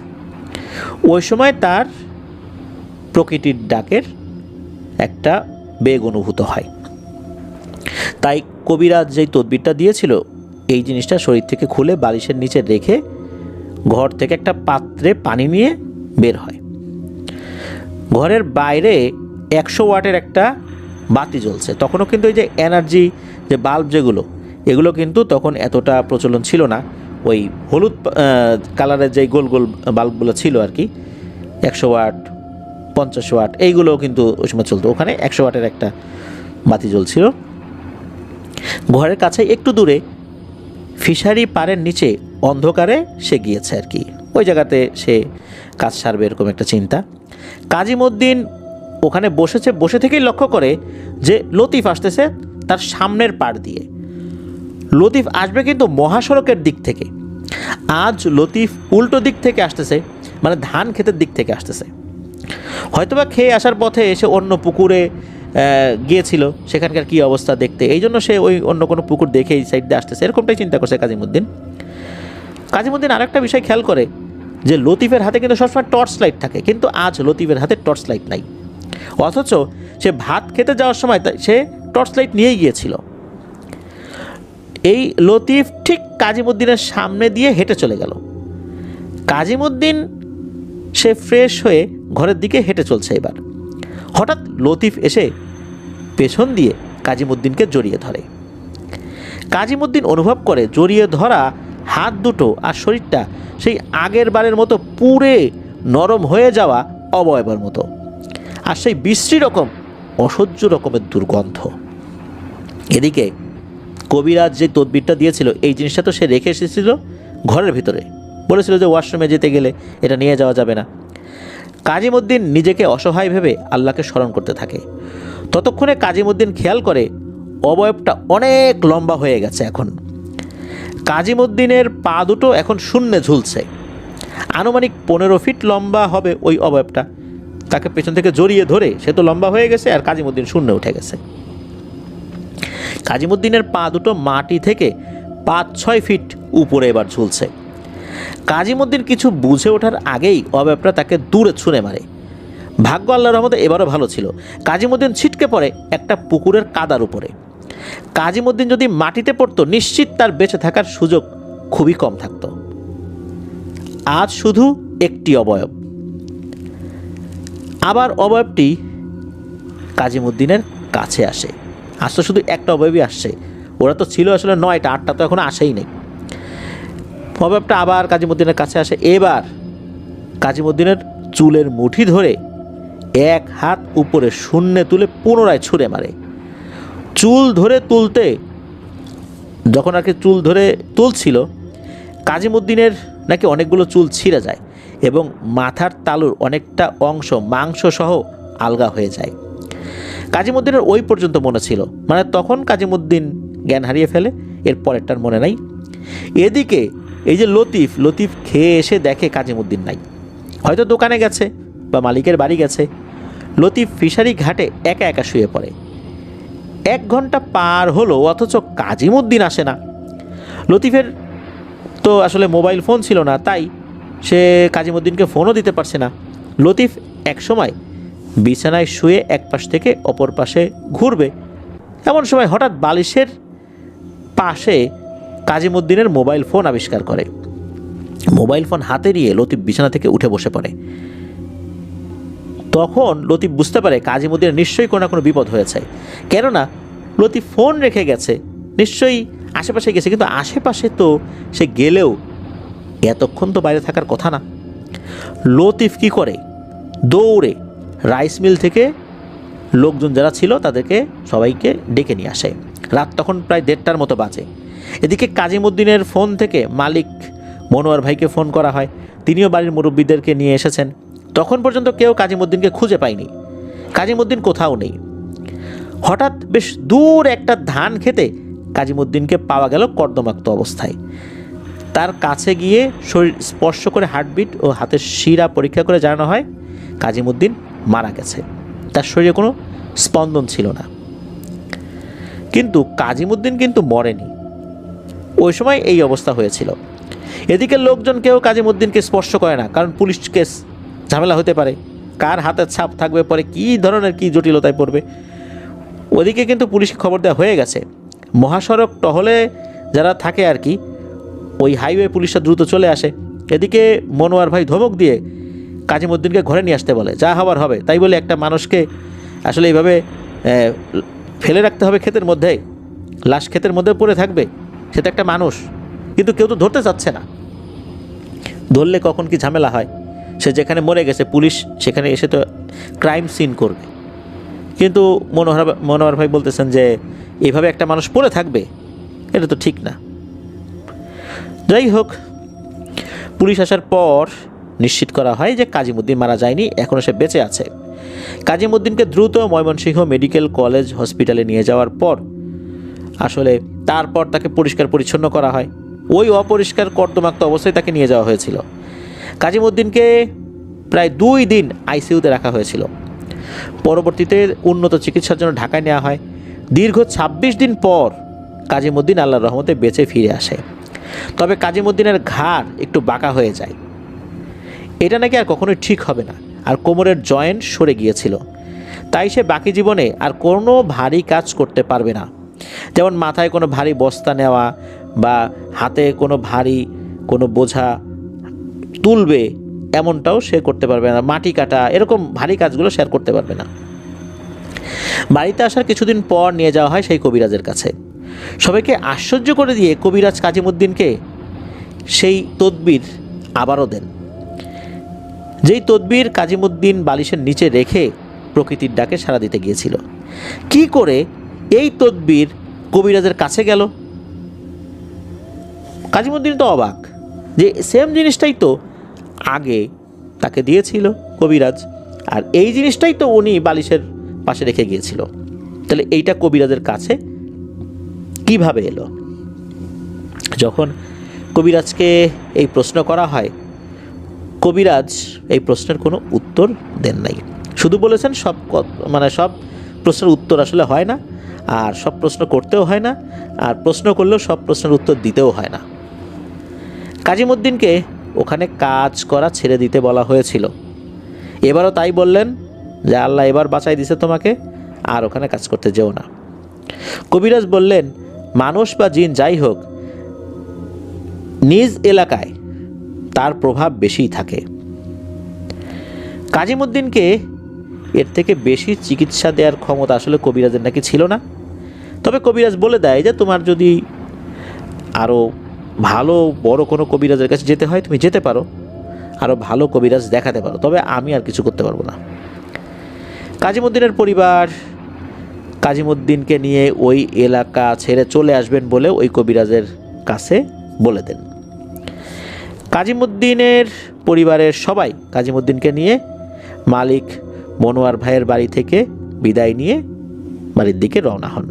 ওই সময় তার প্রকৃতির ডাকের একটা বেগ অনুভূত হয়। তাই কবিরাজ যেই তদবিরটা দিয়েছিল, এই জিনিসটা শরীর থেকে খুলে বালিশের নিচে রেখে ঘর থেকে একটা পাত্রে পানি নিয়ে বের হয়। ঘরের বাইরে 100 ওয়াটের একটা বাতি জ্বলছে। তখনও কিন্তু এই যে এনার্জি যে বাল্ব যেগুলো, এগুলো কিন্তু তখন এতটা প্রচলন ছিল না। ওই হলুদ কালারের যেই গোল গোল বাল্বগুলো ছিল আর কি, 100 ওয়াট 50 ওয়াট এইগুলো কিন্তু ওই সময় চলতো। ওখানে 100 ওয়াটের একটা বাতি জ্বলছিল। ঘরের কাছে একটু দূরে ফিশারি পাড়ের নিচে অন্ধকারে সে গিয়েছে আর কি, ওই জায়গাতে সে কাজ সারবে এরকম একটা চিন্তা। কাজিমুদ্দিন ওখানে বসেছে, বসে থেকেই লক্ষ্য করে যে লতিফ আসতেছে তার সামনের পাড় দিয়ে। লতিফ আসবে কিন্তু মহাসড়কের দিক থেকে। আজ লতিফ উল্টো দিক থেকে আসতেছে, মানে ধান ক্ষেতের দিক থেকে আসতেছে। হয়তোবা খেয়ে আসার পথে এসে অন্য পুকুরে গিয়েছিল, সেখানকার কী অবস্থা দেখতে, এই জন্য সে ওই অন্য কোনো পুকুর দেখে এই সাইড দিয়ে আসতেছে, এরকমটাই চিন্তা করছে কাজিমুদ্দিন। কাজিমুদ্দিন আরেকটা বিষয় খেয়াল করে যে লতিফের হাতে কিন্তু সবসময় টর্চ লাইট থাকে, কিন্তু আজ লতিফের হাতে টর্চ লাইট নাই। অথচ সে ভাত খেতে যাওয়ার সময় সে টর্চ লাইট নিয়েই গিয়েছিল। এই লতিফ ঠিক কাজিমুদ্দিনের সামনে দিয়ে হেঁটে চলে গেল। কাজিমুদ্দিন সে ফ্রেশ হয়ে ঘরের দিকে হেঁটে চলছে। এবার হঠাৎ লতিফ এসে পেছন দিয়ে কাজিমুদ্দিনকে জড়িয়ে ধরে। কাজিমুদ্দিন অনুভব করে জড়িয়ে ধরা হাত দুটো আর শরীরটা সেই আগের বারের মতো পুড়ে নরম হয়ে যাওয়া অবয়বের মতো, আর সেই বিশ্রী রকম অসহ্য রকমের দুর্গন্ধ। এদিকে কবিরাজ যে তদবিরটা দিয়েছিল, এই জিনিসটা তো সে রেখে এসেছিল ঘরের ভিতরে, বলেছিল যে ওয়াশরুমে যেতে গেলে এটা নিয়ে যাওয়া যাবে না। কাজিমুদ্দিন নিজেকে অসহায় ভেবে আল্লাহকে স্মরণ করতে থাকে। ততক্ষণে কাজিমুদ্দিন খেয়াল করে অবয়বটা অনেক লম্বা হয়ে গেছে। এখন কাজিমুদ্দিনের পা দুটো এখন শূন্যে ঝুলছে। আনুমানিক 15 ফিট লম্বা হবে ওই অবয়বটা। তাকে পেছন থেকে জড়িয়ে ধরে সে তো লম্বা হয়ে গেছে, আর কাজিমুদ্দিন শূন্যে উঠে গেছে। কাজিমুদ্দিনের পা দুটো মাটি থেকে 5-6 ফিট উপরে এবার ঝুলছে। কাজিমুদ্দিন কিছু বুঝে ওঠার আগেই অবয়বটা তাকে দূরে ছুঁড়ে মারে। ভাগ্য আল্লাহর রহমতে এবারও ভালো ছিল। কাজিমুদ্দিন ছিটকে পড়ে একটা পুকুরের কাদার উপরে। কাজিমুদ্দিন যদি মাটিতে পড়তো, নিশ্চিত তার বেঁচে থাকার সুযোগ খুবই কম থাকত। আজ শুধু একটি অবয়ব। আবার অবয়বটি কাজিমুদ্দিনের কাছে আসে। আজ তো শুধু একটা অবয়বই আসছে, ওরা তো ছিল আসলে 9টা, 8টা তো এখনো আসেই নেই। অবয়বটা আবার কাজিমুদ্দিনের কাছে আসে। এবার কাজিমুদ্দিনের চুলের মুঠি ধরে এক হাত উপরে শূন্যে তুলে পুনরায় ছুঁড়ে মারে। চুল ধরে তুলতে, যখন আর কি চুল ধরে তুলছিল, কাজিমুদ্দিনের নাকি অনেকগুলো চুল ছিঁড়ে যায় এবং মাথার তালুর অনেকটা অংশ মাংস সহ আলগা হয়ে যায়। কাজিমুদ্দিনের ওই পর্যন্ত মনে ছিল, মানে তখন কাজিমুদ্দিন জ্ঞান হারিয়ে ফেলে, এর পরেরটার মনে নাই। এদিকে এই যে লতিফ লতিফ খেয়ে এসে দেখে কাজিমুদ্দিন নাই, হয়তো দোকানে গেছে বা মালিকের বাড়ি গেছে। লতিফ ফিশারি ঘাটে একা একা শুয়ে পড়ে। 1 ঘন্টা পার হলো অথচ কাজিমুদ্দিন আসে না। লতিফের তো আসলে মোবাইল ফোন ছিল না, তাই সে কাজিমুদ্দিনকে ফোনও দিতে পারছে না। লতিফ এক সময় বিছানায় শুয়ে এক পাশ থেকে অপর পাশে ঘুরবে, এমন সময় হঠাৎ বালিশের পাশে কাজিমুদ্দিনের মোবাইল ফোন আবিষ্কার করে। মোবাইল ফোন হাতে নিয়ে লতিফ বিছানা থেকে উঠে বসে পড়ে। তখন লতিফ বুঝতে পারে কাজিমুদ্দিনের নিশ্চয়ই কোনো না কোনো বিপদ হয়েছে, কেননা লতিফ ফোন রেখে গেছে, নিশ্চয়ই আশেপাশে গেছে, কিন্তু আশেপাশে তো সে গেলেও এতক্ষণ তো বাইরে থাকার কথা না। লতিফ কি করে, দৌড়ে রাইস মিল থেকে লোকজন যারা ছিল তাদেরকে সবাইকে ডেকে নিয়ে আসে। রাত তখন প্রায় 1:30টার মতো বাজে। এদিকে কাজিমুদ্দিনের ফোন থেকে মালিক মনোয়ার ভাইকে ফোন করা হয়, তিনিও বাড়ির মুরব্বীদেরকে নিয়ে এসেছেন। তখন পর্যন্ত কেউ কাজিমুদ্দিনকে খুঁজে পায়নি, কাজিমুদ্দিন কোথাও নেই। হঠাৎ বেশ দূর একটা ধান খেতে কাজিমুদ্দিনকে পাওয়া গেল কর্দমাক্ত অবস্থায়। তার কাছে গিয়ে শরীর স্পর্শ করে হার্টবিট ও হাতের শিরা পরীক্ষা করে জানানো হয় কাজিমুদ্দিন মারা গেছে, তার শরীরে কোনো স্পন্দন ছিল না। কিন্তু কাজিমুদ্দিন কিন্তু মরেনি, ওই সময় এই অবস্থা হয়েছিল। এদিকে লোকজন কেউ কাজিমুদ্দিনকে স্পর্শ করে না, কারণ পুলিশ কেস, ঝামেলা হতে পারে, কার হাতের ছাপ থাকবে, পরে কী ধরনের কী জটিলতায় পড়বে। ওদিকে কিন্তু পুলিশকে খবর দেওয়া হয়ে গেছে। মহাসড়ক টহলে যারা থাকে আর কি, ওই হাইওয়ে পুলিশরা দ্রুত চলে আসে। এদিকে মনোয়ার ভাই ধমক দিয়ে কাজিমুদ্দিনকে ঘরে নিয়ে আসতে বলে, যা হবার হবে। তাই বলে একটা মানুষকে আসলে এইভাবে ফেলে রাখতে হবে ক্ষেতের মধ্যে, লাশ ক্ষেতের মধ্যে পড়ে থাকবে, সেটা একটা মানুষ। কিন্তু কেউ তো ধরতে চাচ্ছে না, ধরলে কখন কি ঝামেলা হয়। সে যেখানে মরে গেছে পুলিশ সেখানে এসে তো ক্রাইম সিন করবে, কিন্তু মনোহর ভাই বলতেছেন যে এইভাবে একটা মানুষ পড়ে থাকবে, এটা তো ঠিক না। যাই হোক, পুলিশ আসার পর নিশ্চিত করা হয় যে কাজিমুদ্দিন মারা যায়নি, এখনও সে বেঁচে আছে। কাজিমুদ্দিনকে দ্রুত ময়মনসিংহ মেডিকেল কলেজ হসপিটালে নিয়ে যাওয়ার পর আসলে তারপর তাকে পরিষ্কার পরিচ্ছন্ন করা হয়। ওই অপরিষ্কার কর্দমাক্ত অবস্থায় তাকে নিয়ে যাওয়া হয়েছিল। কাজিমুদ্দিনকে প্রায় 2 দিন আইসিইউতে রাখা হয়েছিল। পরবর্তীতে উন্নত চিকিৎসার জন্য ঢাকায় নেওয়া হয়। দীর্ঘ 26 দিন পর কাজিমুদ্দিন আল্লাহর রহমতে বেঁচে ফিরে আসে। তবে কাজিমুদ্দিনের ঘাড় একটু বাঁকা হয়ে যায়, এটা নাকি আর কখনোই ঠিক হবে না, আর কোমরের জয়েন্ট সরে গিয়েছিল। তাই সে বাকি জীবনে আর কোনো ভারী কাজ করতে পারবে না, যেমন মাথায় কোনো ভারী বস্তা নেওয়া বা হাতে কোনো ভারী কোনো বোঝা তুলবে, এমনটাও সে করতে পারবে না। মাটি কাটা, এরকম ভারী কাজগুলো সে আর করতে পারবে না। বাড়িতে আসার কিছুদিন পর নিয়ে যাওয়া হয় সেই কবিরাজের কাছে। সবাইকে আশ্চর্য করে দিয়ে কবিরাজ কাজিমুদ্দিনকে সেই তদবির আবারও দেন, যেই তদবির কাজিমুদ্দিন বালিশের নিচে রেখে প্রকৃতির ডাকে সাড়া দিতে গিয়েছিল। কি করে এই তদবির কবিরাজের কাছে গেল? কাজিমুদ্দিন তো অবাক যে সেম জিনিসটাই তো আগে তাকে দিয়েছিল কবিরাজ, আর এই জিনিসটাই তো উনি বালিশের পাশে রেখে গিয়েছিল, তাহলে এইটা কবিরাজের কাছে কিভাবে এলো? যখন কবিরাজকে এই প্রশ্ন করা হয়, কবিরাজ এই প্রশ্নের কোনো উত্তর দেন নাই, শুধু বলেছেন সব প্রশ্নের উত্তর আসলে হয় না, আর সব প্রশ্ন করতেও হয় না, আর প্রশ্ন করলেও সব প্রশ্নের উত্তর দিতেও হয় না। কাজিমুদ্দিনকে ওখানে কাজ করা ছেড়ে দিতে বলা হয়েছিল। এবারও তাই বললেন যে আল্লাহ এবার বাঁচাই দিছে তোমাকে, আর ওখানে কাজ করতে যেও না। কবিরাজ বললেন, মানুষ বা জিন যাই হোক, নিজ এলাকায় তার প্রভাব বেশিই থাকে। কাজিমুদ্দিনকে এর থেকে বেশি চিকিৎসা দেওয়ার ক্ষমতা আসলে কবিরাজের নাকি ছিল না। তবে কবিরাজ বলে দেয় যে তোমার যদি আরও ভালো বড় কোনো কবিরাজের কাছে যেতে হয় তুমি যেতে পারো, আরও ভালো কবিরাজ দেখাতে পারো, তবে আমি আর কিছু করতে পারবো না। কাজিমুদ্দিনের পরিবার কাজিমুদ্দিনকে নিয়ে ওই এলাকা ছেড়ে চলে আসবেন বলে ওই কবিরাজের কাছে বলে দেন। কাজিমুদ্দিনের পরিবারের সবাই কাজিমুদ্দিনকে নিয়ে মালিক মনোয়ার ভাইয়ের বাড়ি থেকে বিদায় নিয়ে বাড়ির দিকে রওনা হন।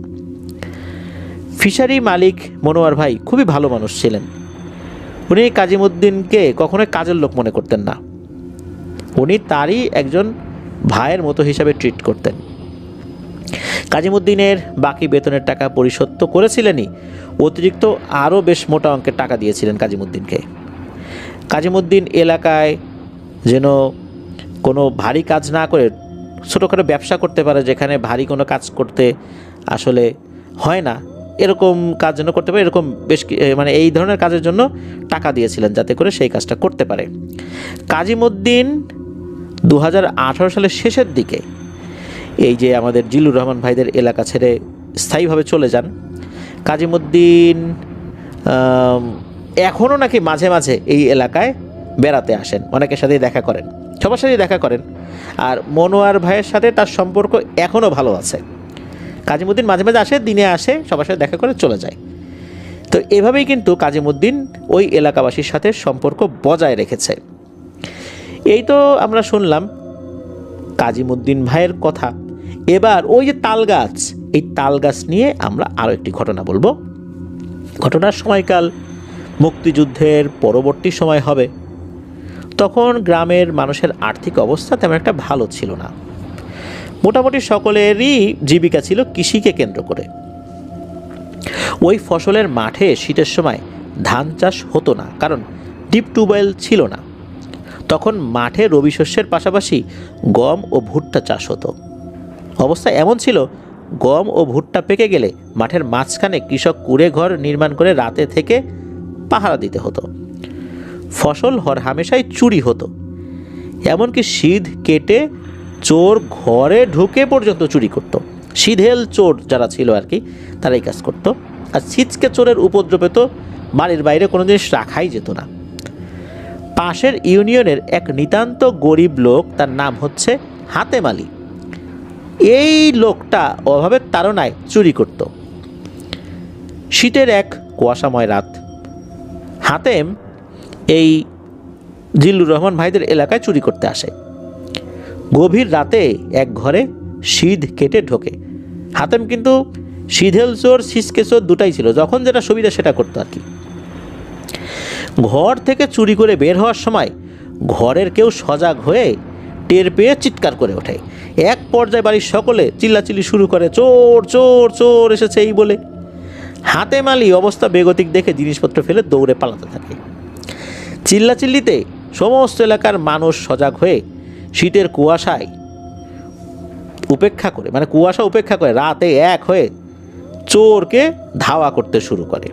ফিশারি মালিক মনোয়ার ভাই খুবই ভালো মানুষ ছিলেন। উনি কাজীমুদ্দিনকে কখনোই কাজের লোক মনে করতেন না, উনি তারই একজন ভাইয়ের মতো হিসাবে ট্রিট করতেন। কাজীমুদ্দিনের বাকি বেতনের টাকা পরিশোধ তো করেছিলেনই, অতিরিক্ত আরও বেশ মোটা অঙ্কের টাকা দিয়েছিলেন কাজীমুদ্দিনকে। কাজীমুদ্দিন এলাকায় যেন কোনো ভারী কাজ না করে ছোটোখাটো ব্যবসা করতে পারে, যেখানে ভারী কোনো কাজ করতে আসলে হয় না, এরকম কাজ যেন করতে পারে, এরকম বেশ মানে এই ধরনের কাজের জন্য টাকা দিয়েছিলেন যাতে করে সেই কাজটা করতে পারে। কাজীমুদ্দিন 2018 সালের শেষের দিকে এই যে আমাদের জিল্লুর রহমান ভাইদের এলাকা ছেড়ে স্থায়ীভাবে চলে যান। কাজীমুদ্দিন এখনও নাকি মাঝে মাঝে এই এলাকায় বেড়াতে আসেন, অনেকের সাথেই দেখা করেন, সবার সাথেই দেখা করেন। আর মনোয়ার ভাইয়ের সাথে তার সম্পর্ক এখনও ভালো আছে। কাজীমুদ্দিন মাঝে মাঝে আসে, দিনে আসে, সবার সাথে দেখা করে চলে যায়। তো এভাবেই কিন্তু কাজীমুদ্দিন ওই এলাকাবাসীর সাথে সম্পর্ক বজায় রেখেছে। এই তো আমরা শুনলাম কাজীমুদ্দিন ভাইয়ের কথা। এবার ওই যে তাল গাছ, এই তাল গাছ নিয়ে আমরা আরও একটি ঘটনা বলবো। ঘটনার সময়কাল মুক্তিযুদ্ধের পরবর্তী সময় হবে। তখন গ্রামের মানুষের আর্থিক অবস্থা তেমন একটা ভালো ছিল না, মোটামুটি সকলেরই জীবিকা ছিল কৃষিকে কেন্দ্র করে। ওই ফসলের মাঠে শীতের সময় ধান চাষ হতো না, কারণ ডিপ টিউবওয়েল ছিল না। তখন মাঠে রবি শস্যের পাশাপাশি গম ও ভুট্টা চাষ হতো। অবস্থা এমন ছিল, গম ও ভুট্টা পেকে গেলে মাঠের মাঝখানে কৃষক কুঁড়ে ঘর নির্মাণ করে রাতে থেকে পাহারা দিতে হতো। ফসল হরহামেশাই চুরি হতো, এমনকি সিধ কেটে চোর ঘরে ঢুকে পর্যন্ত চুরি করত। সিধেল চোর যারা ছিল আর কি, তারা এই কাজ করতো। আর ছিচকে চোরের উপদ্রবে তো বাড়ির বাইরে কোনো জিনিস রাখাই যেত না। পাশের ইউনিয়নের এক নিতান্ত গরিব লোক, তার নাম হচ্ছে হাতেম আলী। এই লোকটা অভাবের তাড়নায় চুরি করত। শীতের এক কুয়াশাময় রাত হাতেম এই জিল্লুর রহমান ভাইদের এলাকায় চুরি করতে আসে। গভীর রাতে এক ঘরে সিধ কেটে ঢোকে। হাতেম কিন্তু সিধেল চোর ছিচকে চোর দুটাই ছিল, যখন যেটা সুবিধা সেটা করতো আর কি। ঘর থেকে চুরি করে বের হওয়ার সময় ঘরের কেউ সজাগ হয়ে টের পেয়ে চিৎকার করে ওঠে। এক পর্যায়ে বাড়ির সকলে চিল্লাচিল্লি শুরু করে, চোর চোর চোর এসেছে এই বলে। হাতেম আলী অবস্থা বেগতিক দেখে জিনিসপত্র ফেলে দৌড়ে পালাতে থাকে। চিল্লাচিল্লিতে সমস্ত এলাকার মানুষ সজাগ হয়ে শীতের কুয়াশায় কুয়াশা উপেক্ষা করে রাতে এক হয়ে চোরকে ধাওয়া করতে শুরু করে।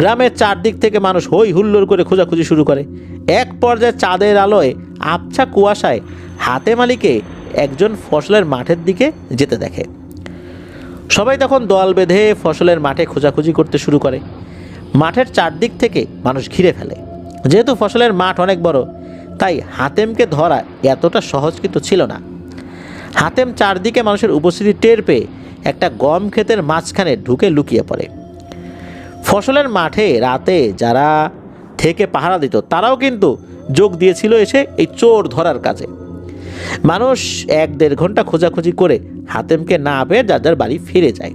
গ্রামের চারদিক থেকে মানুষ হই হুল্লোড় করে খোঁজাখুঁজি শুরু করে। এক পর্যায়ে চাঁদের আলোয় আবছা কুয়াশায় হাতেম আলীকে একজন ফসলের মাঠের দিকে যেতে দেখে। সবাই তখন দল বেঁধে ফসলের মাঠে খোঁজাখুঁজি করতে শুরু করে। মাঠের চারদিক থেকে মানুষ ঘিরে ফেলে। যেহেতু ফসলের মাঠ অনেক বড়, তাই হাতেমকে ধরা এতটা সহজ কিন্তু ছিল না। হাতেম চারদিকে মানুষের উপস্থিতি টের পেয়ে একটা গম ক্ষেতের মাঝখানে ঢুকে লুকিয়ে পড়ে। ফসলের মাঠে রাতে যারা থেকে পাহারা দিত তারাও কিন্তু যোগ দিয়েছিল এসে এই চোর ধরার কাজে। মানুষ 1-1.5 ঘন্টা খোঁজাখুঁজি করে হাতেমকে না পেয়ে যার যার বাড়ি ফিরে যায়।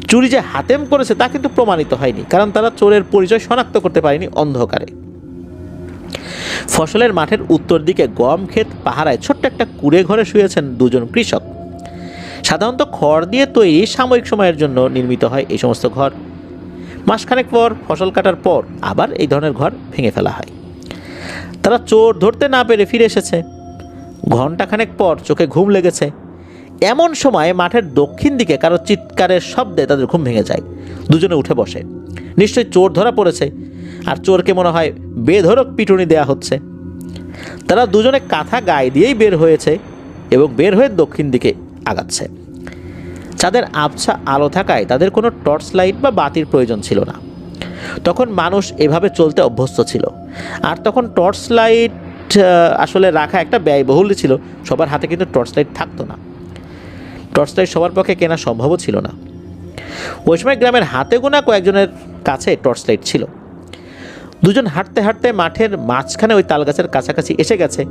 চুরি যে হাতেম করেছে তা কিন্তু প্রমাণিত হয়নি, কারণ তারা চোরের পরিচয় শনাক্ত করতে পারেনি অন্ধকারে। ফসলের মাঠের উত্তর দিকে গম ক্ষেত পাহারায় ছোট্ট একটা কুঁড়ে ঘরে শুয়েছেন দুজন কৃষক। সাধারণত খড় দিয়ে তৈরি, সাময়িক সময়ের জন্য নির্মিত হয় এই সমস্ত ঘর। মাসখানেক পর ফসল কাটার পর আবার এই ধরনের ঘর ভেঙে ফেলা হয়। তারা চোর ধরতে না পেরে ফিরে এসেছে। ঘণ্টাখানেক পর চোখে ঘুম লেগেছে। এমন সময় মাঠের দক্ষিণ দিকে কারো চিৎকারের শব্দে তাদের ঘুম ভেঙে যায়। দুজনে উঠে বসে, নিশ্চয়ই চোর ধরা পড়েছে, আর চোরকে মনে হয় বেধড়ক পিটুনি দেয়া হচ্ছে। তারা দুজনে কাঁথা গায়ে দিয়েই বের হয়েছে এবং বের হয়ে দক্ষিণ দিকে আগাচ্ছে। চাঁদের আবছা আলো থাকায় তাদের কোনো টর্চ লাইট বা বাতির প্রয়োজন ছিল না। তখন মানুষ এভাবে চলতে অভ্যস্ত ছিল, আর তখন টর্চ লাইট আসলে রাখা একটা ব্যয়বহুল ছিল। সবার হাতে কিন্তু টর্চ লাইট থাকতো না। টর্চ লাইট সবার পক্ষে কেনা সম্ভবও ছিল না। ওই সময় গ্রামের হাতে গোনা কয়েকজনের কাছে টর্চ লাইট ছিল। দুজন হাঁটতে হাঁটতে মাঠের মাঝখানে ওই তালগাছের কাছাকাছি এসে গেছে।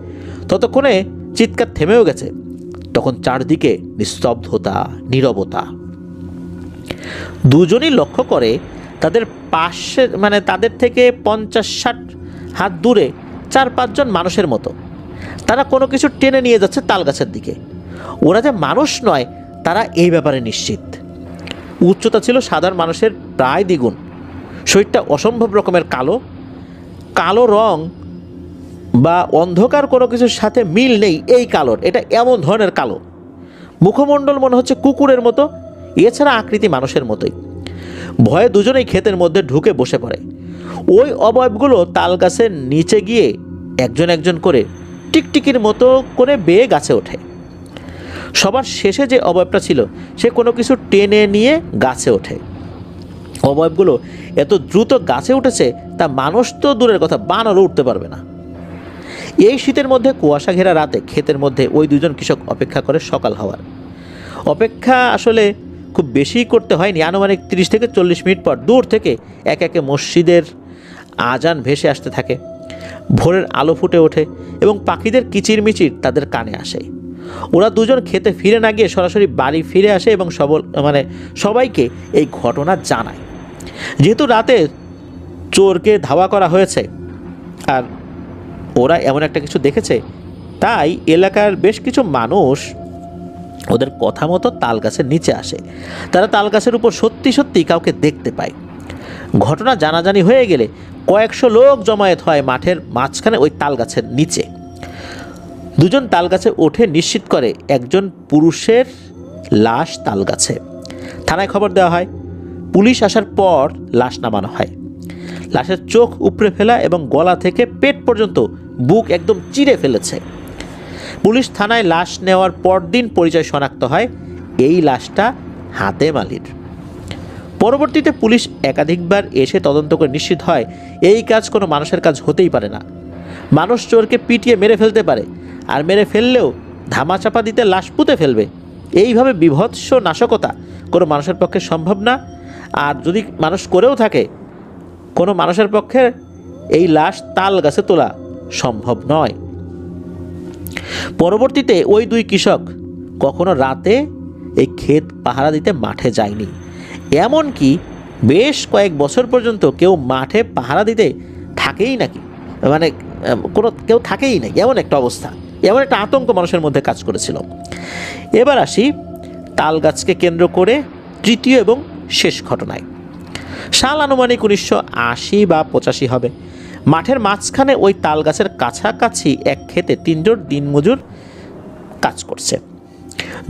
ততক্ষণে চিৎকার থেমেও গেছে। তখন চারদিকে নিস্তব্ধতা, নীরবতা। দুজনই লক্ষ্য করে তাদের পাশে মানে তাদের থেকে 50-60 হাত দূরে 4-5 জন মানুষের মতো তারা কোনো কিছু টেনে নিয়ে যাচ্ছে তাল গাছের দিকে। ওরা যে মানুষ নয় তারা এই ব্যাপারে নিশ্চিত। উচ্চতা ছিল সাধারণ মানুষের প্রায় দ্বিগুণ। শরীরটা অসম্ভব রকমের কালো, কালো রং বা অন্ধকার কোনো কিছুর সাথে মিল নেই এই কালোর, এটা এমন ধরনের কালো। মুখমণ্ডল মনে হচ্ছে কুকুরের মতো, এছাড়া আকৃতি মানুষের মতোই। ভয়ে দুজনেই ক্ষেতের মধ্যে ঢুকে বসে পড়ে। ওই অবয়বগুলো তাল গাছের নিচে গিয়ে একজন একজন করে টিকটিকির মতো করে বেয়ে গাছে ওঠে। সবার শেষে যে অবয়বটা ছিল সে কোনো কিছু টেনে নিয়ে গাছে ওঠে। অবয়বগুলো এত দ্রুত গাছে উঠেছে তা মানুষ তো দূরের কথা, বানরও উঠতে পারবে না। এই শীতের মধ্যে কুয়াশা ঘেরা রাতে ক্ষেতের মধ্যে ওই দুজন কৃষক অপেক্ষা করে সকাল হওয়ার। অপেক্ষা আসলে খুব বেশি করতে হয়নি। আনুমানিক 30 থেকে 40 মিনিট পর দূর থেকে একে একে মসজিদের আজান ভেসে আসতে থাকে। ভোরের আলো ফুটে ওঠে এবং পাখিদের কিচিরমিচির তাদের কানে আসে। ওরা দুজন খেতে ফিরে না গিয়ে সরাসরি বাড়ি ফিরে আসে এবং সবাইকে এই ঘটনা জানায়। যেহেতু রাতে চোরকে ধাওয়া করা হয়েছে আর ওরা এমন একটা কিছু দেখেছে, তাই এলাকার বেশ কিছু মানুষ ওদের কথা মতো তাল গাছের নিচে আসে। তারা তাল গাছের উপর সত্যি সত্যি কাউকে দেখতে পায়। ঘটনা জানাজানি হয়ে গেলে কয়েকশো লোক জমায়েত হয় মাঠের মাঝখানে ওই তাল গাছের নিচে। দুজন তাল গাছে ওঠে নিশ্চিত করে একজন পুরুষের লাশ তাল গাছে। থানায় খবর দেওয়া হয়। পুলিশ আসার পর লাশ নামানো হয়। লাশের চোখ উপড়ে ফেলা এবং গলা থেকে পেট পর্যন্ত বুক একদম চিরে ফেলেছে। পুলিশ থানায় লাশ নেওয়ার পরদিন পরিচয় শনাক্ত হয় এই লাশটা হাতেম আলীর। পরবর্তীতে পুলিশ একাধিকবার এসে তদন্ত করে নিশ্চিত হয় এই কাজ কোনো মানুষের কাজ হতেই পারে না। মানুষ চোরকে পিটিয়ে মেরে ফেলতে পারে, আর মেরে ফেললেও ধামাচাপা দিতে লাশ পুঁতে ফেলবে। এইভাবে বিভৎস নাশকতা কোনো মানুষের পক্ষে সম্ভব না। আর যদি মানুষ করেও থাকে, কোনো মানুষের পক্ষে এই লাশ তাল গাছে তোলা সম্ভব নয়। পরবর্তীতে ওই দুই কৃষক কখনো রাতে এই ক্ষেত পাহারা দিতে মাঠে যায়নি। এমনকি বেশ কয়েক বছর পর্যন্ত কেউ মাঠে পাহারা দিতে থাকেই নাকি, মানে কেউ থাকেই নাকি, এমন একটা অবস্থা, এমন একটা আতঙ্ক মানুষের মধ্যে কাজ করেছিল। এবার আসি তাল গাছকে কেন্দ্র করে তৃতীয় এবং শেষ ঘটনায়। সাল আনুমানিক 1980 বা 85 হবে। মাঠের মাঝখানে ওই তাল গাছের কাছাকাছি এক ক্ষেতে 3 জন দিনমজুর কাজ করছে।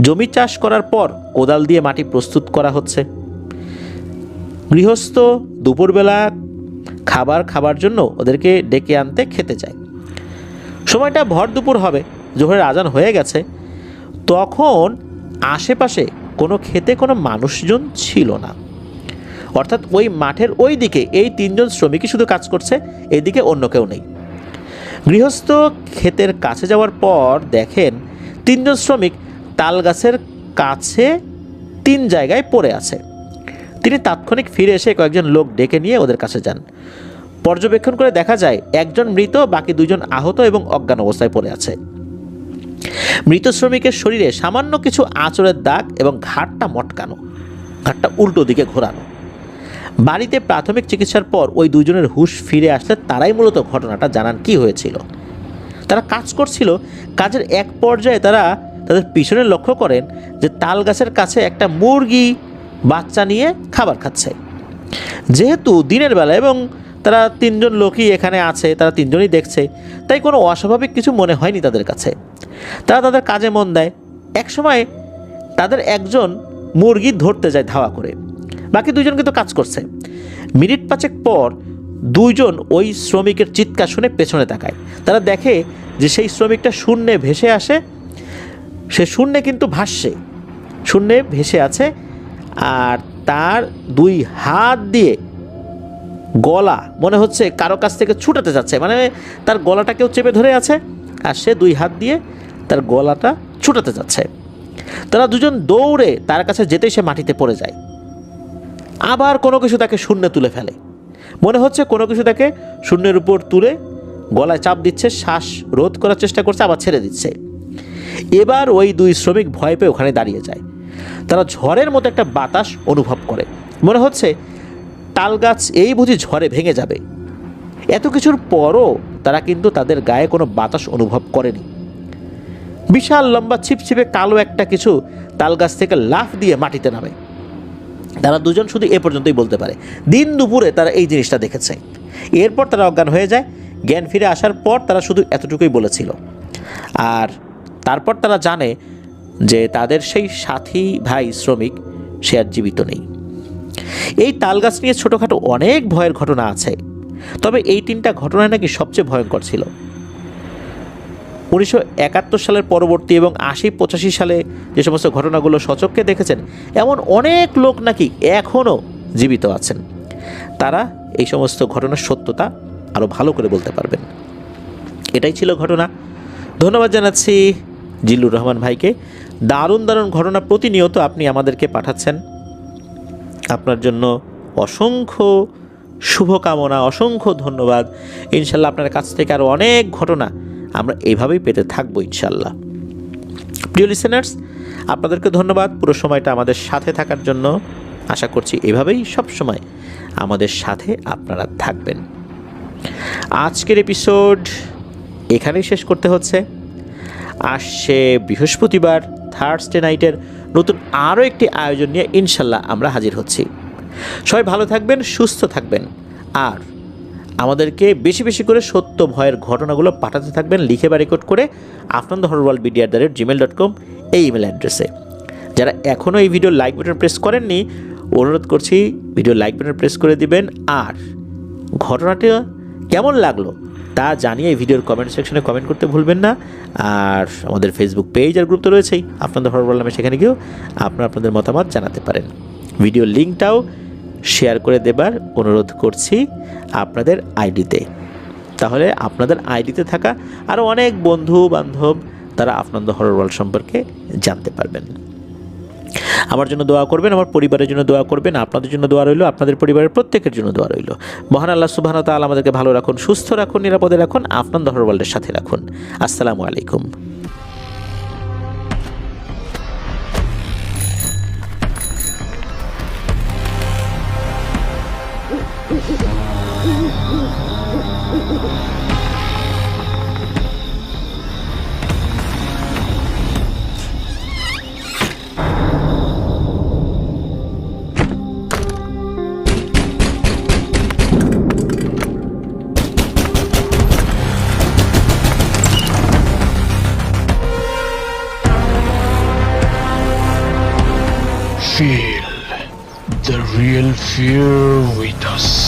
জমি চাষ করার পর কোদাল দিয়ে মাটি প্রস্তুত করা হচ্ছে। গৃহস্থ দুপুরবেলা খাবার জন্য ওদেরকে ডেকে আনতে খেতে যায়। সময়টা ভর দুপুর হবে, জোহরের আজান হয়ে গেছে। তখন আশেপাশে কোনো ক্ষেতে কোনো মানুষজন ছিল না। অর্থাৎ ওই মাঠের ওই দিকে এই 3 জন শ্রমিকই শুধু কাজ করছে, এদিকে অন্য কেউ নেই। গৃহস্থ ক্ষেতের কাছে যাওয়ার পর দেখেন 3 জন শ্রমিক তাল গাছের কাছে 3 জায়গায় পড়ে আছে। তিনি তাৎক্ষণিক ফিরে এসে কয়েকজন লোক ডেকে নিয়ে ওদের কাছে যান। পর্যবেক্ষণ করে দেখা যায় একজন মৃত, বাকি 2 জন আহত এবং অজ্ঞান অবস্থায় পড়ে আছে। মৃত শ্রমিকের শরীরে সামান্য কিছু আঁচড়ের দাগ এবং ঘাড়টা মটকানো, ঘাড়টা উল্টো দিকে ঘোরানো। বাড়িতে প্রাথমিক চিকিৎসার পর ওই 2 জনের হুঁশ ফিরে আসলে তারাই মূলত ঘটনাটা জানান কি হয়েছিল। তারা কাজ করছিল, কাজের এক পর্যায়ে তারা তাদের পিছনে লক্ষ্য করেন যে তাল গাছের কাছে একটা মুরগি বাচ্চা নিয়ে খাবার খাচ্ছে। যেহেতু দিনের বেলা এবং তারা 3 জন লোকই এখানে আছে, তারা 3 জনই দেখছে, তাই কোনো অস্বাভাবিক কিছু মনে হয়নি তাদের কাছে। তারা তাদের কাজে মন দেয়। একসময় তাদের একজন মুরগি ধরতে যায় ধাওয়া করে, বাকি 2 জন কিন্তু কাজ করছে। মিনিট 5 পর 2 জন ওই শ্রমিকের চিৎকার শুনে পেছনে তাকায়। তারা দেখে যে সেই শ্রমিকটা শূন্যে ভেসে আসে, সে শূন্যে কিন্তু ভাসছে, শূন্যে ভেসে আছে, আর তার 2 হাত দিয়ে গলা মনে হচ্ছে কারো কাছ থেকে ছুটাতে যাচ্ছে, মানে তার গলাটা কেউ চেপে ধরে আছে আর সে 2 হাত দিয়ে তার গলাটা ছুটাতে যাচ্ছে। তারা 2 জন দৌড়ে তার কাছে যেতেই সে মাটিতে পড়ে যায়। আবার কোনো কিছু তাকে শূন্যে তুলে ফেলে, মনে হচ্ছে কোনো কিছু তাকে শূন্যের উপর তুলে গলায় চাপ দিচ্ছে, শ্বাস রোধ করার চেষ্টা করছে, আবার ছেড়ে দিচ্ছে। এবার ওই 2 শ্রমিক ভয় পেয়ে ওখানে দাঁড়িয়ে যায়। তারা ঝড়ের মতো একটা বাতাস অনুভব করে, মনে হচ্ছে তাল গাছ এই বুঝি ঝড়ে ভেঙে যাবে। এত কিছুর পরও তারা কিন্তু তাদের গায়ে কোনো বাতাস অনুভব করেনি। বিশাল লম্বা ছিপছিপে কালো একটা কিছু তাল গাছ থেকে লাফ দিয়ে মাটিতে নামে। তারা দুজন শুধু এ পর্যন্তই বলতে পারে। দিন দুপুরে তারা এই জিনিসটা দেখেছে। এরপর তারা অজ্ঞান হয়ে যায়। জ্ঞান ফিরে আসার পর তারা শুধু এতটুকুই বলেছিল। আর তারপর তারা জানে যে তাদের সেই সাথী ভাই শ্রমিক সে আর জীবিত নেই। এই তাল গাছ নিয়ে ছোটোখাটো অনেক ভয়ের ঘটনা আছে, তবে এই 3টা ঘটনায় নাকি সবচেয়ে ভয়ঙ্কর ছিল। 1971 সালের পরবর্তী এবং 80-85 সালে যে সমস্ত ঘটনাগুলো সচক্ষে দেখেছেন এমন অনেক লোক নাকি এখনও জীবিত আছেন। তারা এই সমস্ত ঘটনার সত্যতা আরও ভালো করে বলতে পারবেন। এটাই ছিল ঘটনা। ধন্যবাদ জানাচ্ছি জিল্লুর রহমান ভাইকে। দারুণ দারুণ ঘটনা প্রতিনিয়ত আপনি আমাদেরকে পাঠাচ্ছেন। আপনার জন্য অসংখ্য শুভকামনা, অসংখ্য ধন্যবাদ। ইনশাল্লাহ আপনার কাছ থেকে আরও অনেক ঘটনা আমরা এইভাবেই পেতে থাকবো ইনশাল্লাহ। প্রিয় লিসেনার্স, আপনাদেরকে ধন্যবাদ পুরো সময়টা আমাদের সাথে থাকার জন্য। আশা করছি এভাবেই সব সময় আমাদের সাথে আপনারা থাকবেন। আজকের এপিসোড এখানেই শেষ করতে হচ্ছে। আসছে বৃহস্পতিবার থার্সডে নাইটের নতুন আরও একটি আয়োজন নিয়ে ইনশাল্লাহ আমরা হাজির হচ্ছি। সবাই ভালো থাকবেন, সুস্থ থাকবেন, আর আমাদেরকে বেশি বেশি করে সত্য ভয়ের ঘটনাগুলো পাঠাতে থাকবেন লিখে বা রেকর্ড করে afnanthehorrorworldmedia@gmail.com এই ইমেল অ্যাড্রেসে। যারা এখনও এই ভিডিও লাইক বাটন প্রেস করেননি, অনুরোধ করছি ভিডিও লাইক বাটন প্রেস করে দিবেন। আর ঘটনাটা কেমন লাগলো তা জানিয়ে এই ভিডিওর কমেন্ট সেকশনে কমেন্ট করতে ভুলবেন না। আর আমাদের ফেসবুক পেজ আর গ্রুপ তো রয়েছেই, আপনাদের হরর নামে, সেখানে গিয়েও আপনাদের মতামত জানাতে পারেন। ভিডিওর লিঙ্কটাও শেয়ার করে দেবার অনুরোধ করছি আপনাদের আইডিতে। তাহলে আপনাদের আইডিতে থাকা আরও অনেক বন্ধু বান্ধব তারা আপনাদের হরর ওয়ার্ল্ড সম্পর্কে জানতে পারবেন। আমার জন্য দোয়া করবেন, আমার পরিবারের জন্য দোয়া করবেন, আপনাদের জন্য দোয়া রইল, আপনাদের পরিবারের প্রত্যেকের জন্য দোয়া রইল। মহান আল্লাহ সুবহানাহু ওয়া তাআলা আমাদেরকে ভালো রাখুন, সুস্থ রাখুন, নিরাপদে রাখুন, আপনাদের হরর ওয়ার্ল্ডের সাথে রাখুন। আসসালামু আলাইকুম। Feel the real fear with us.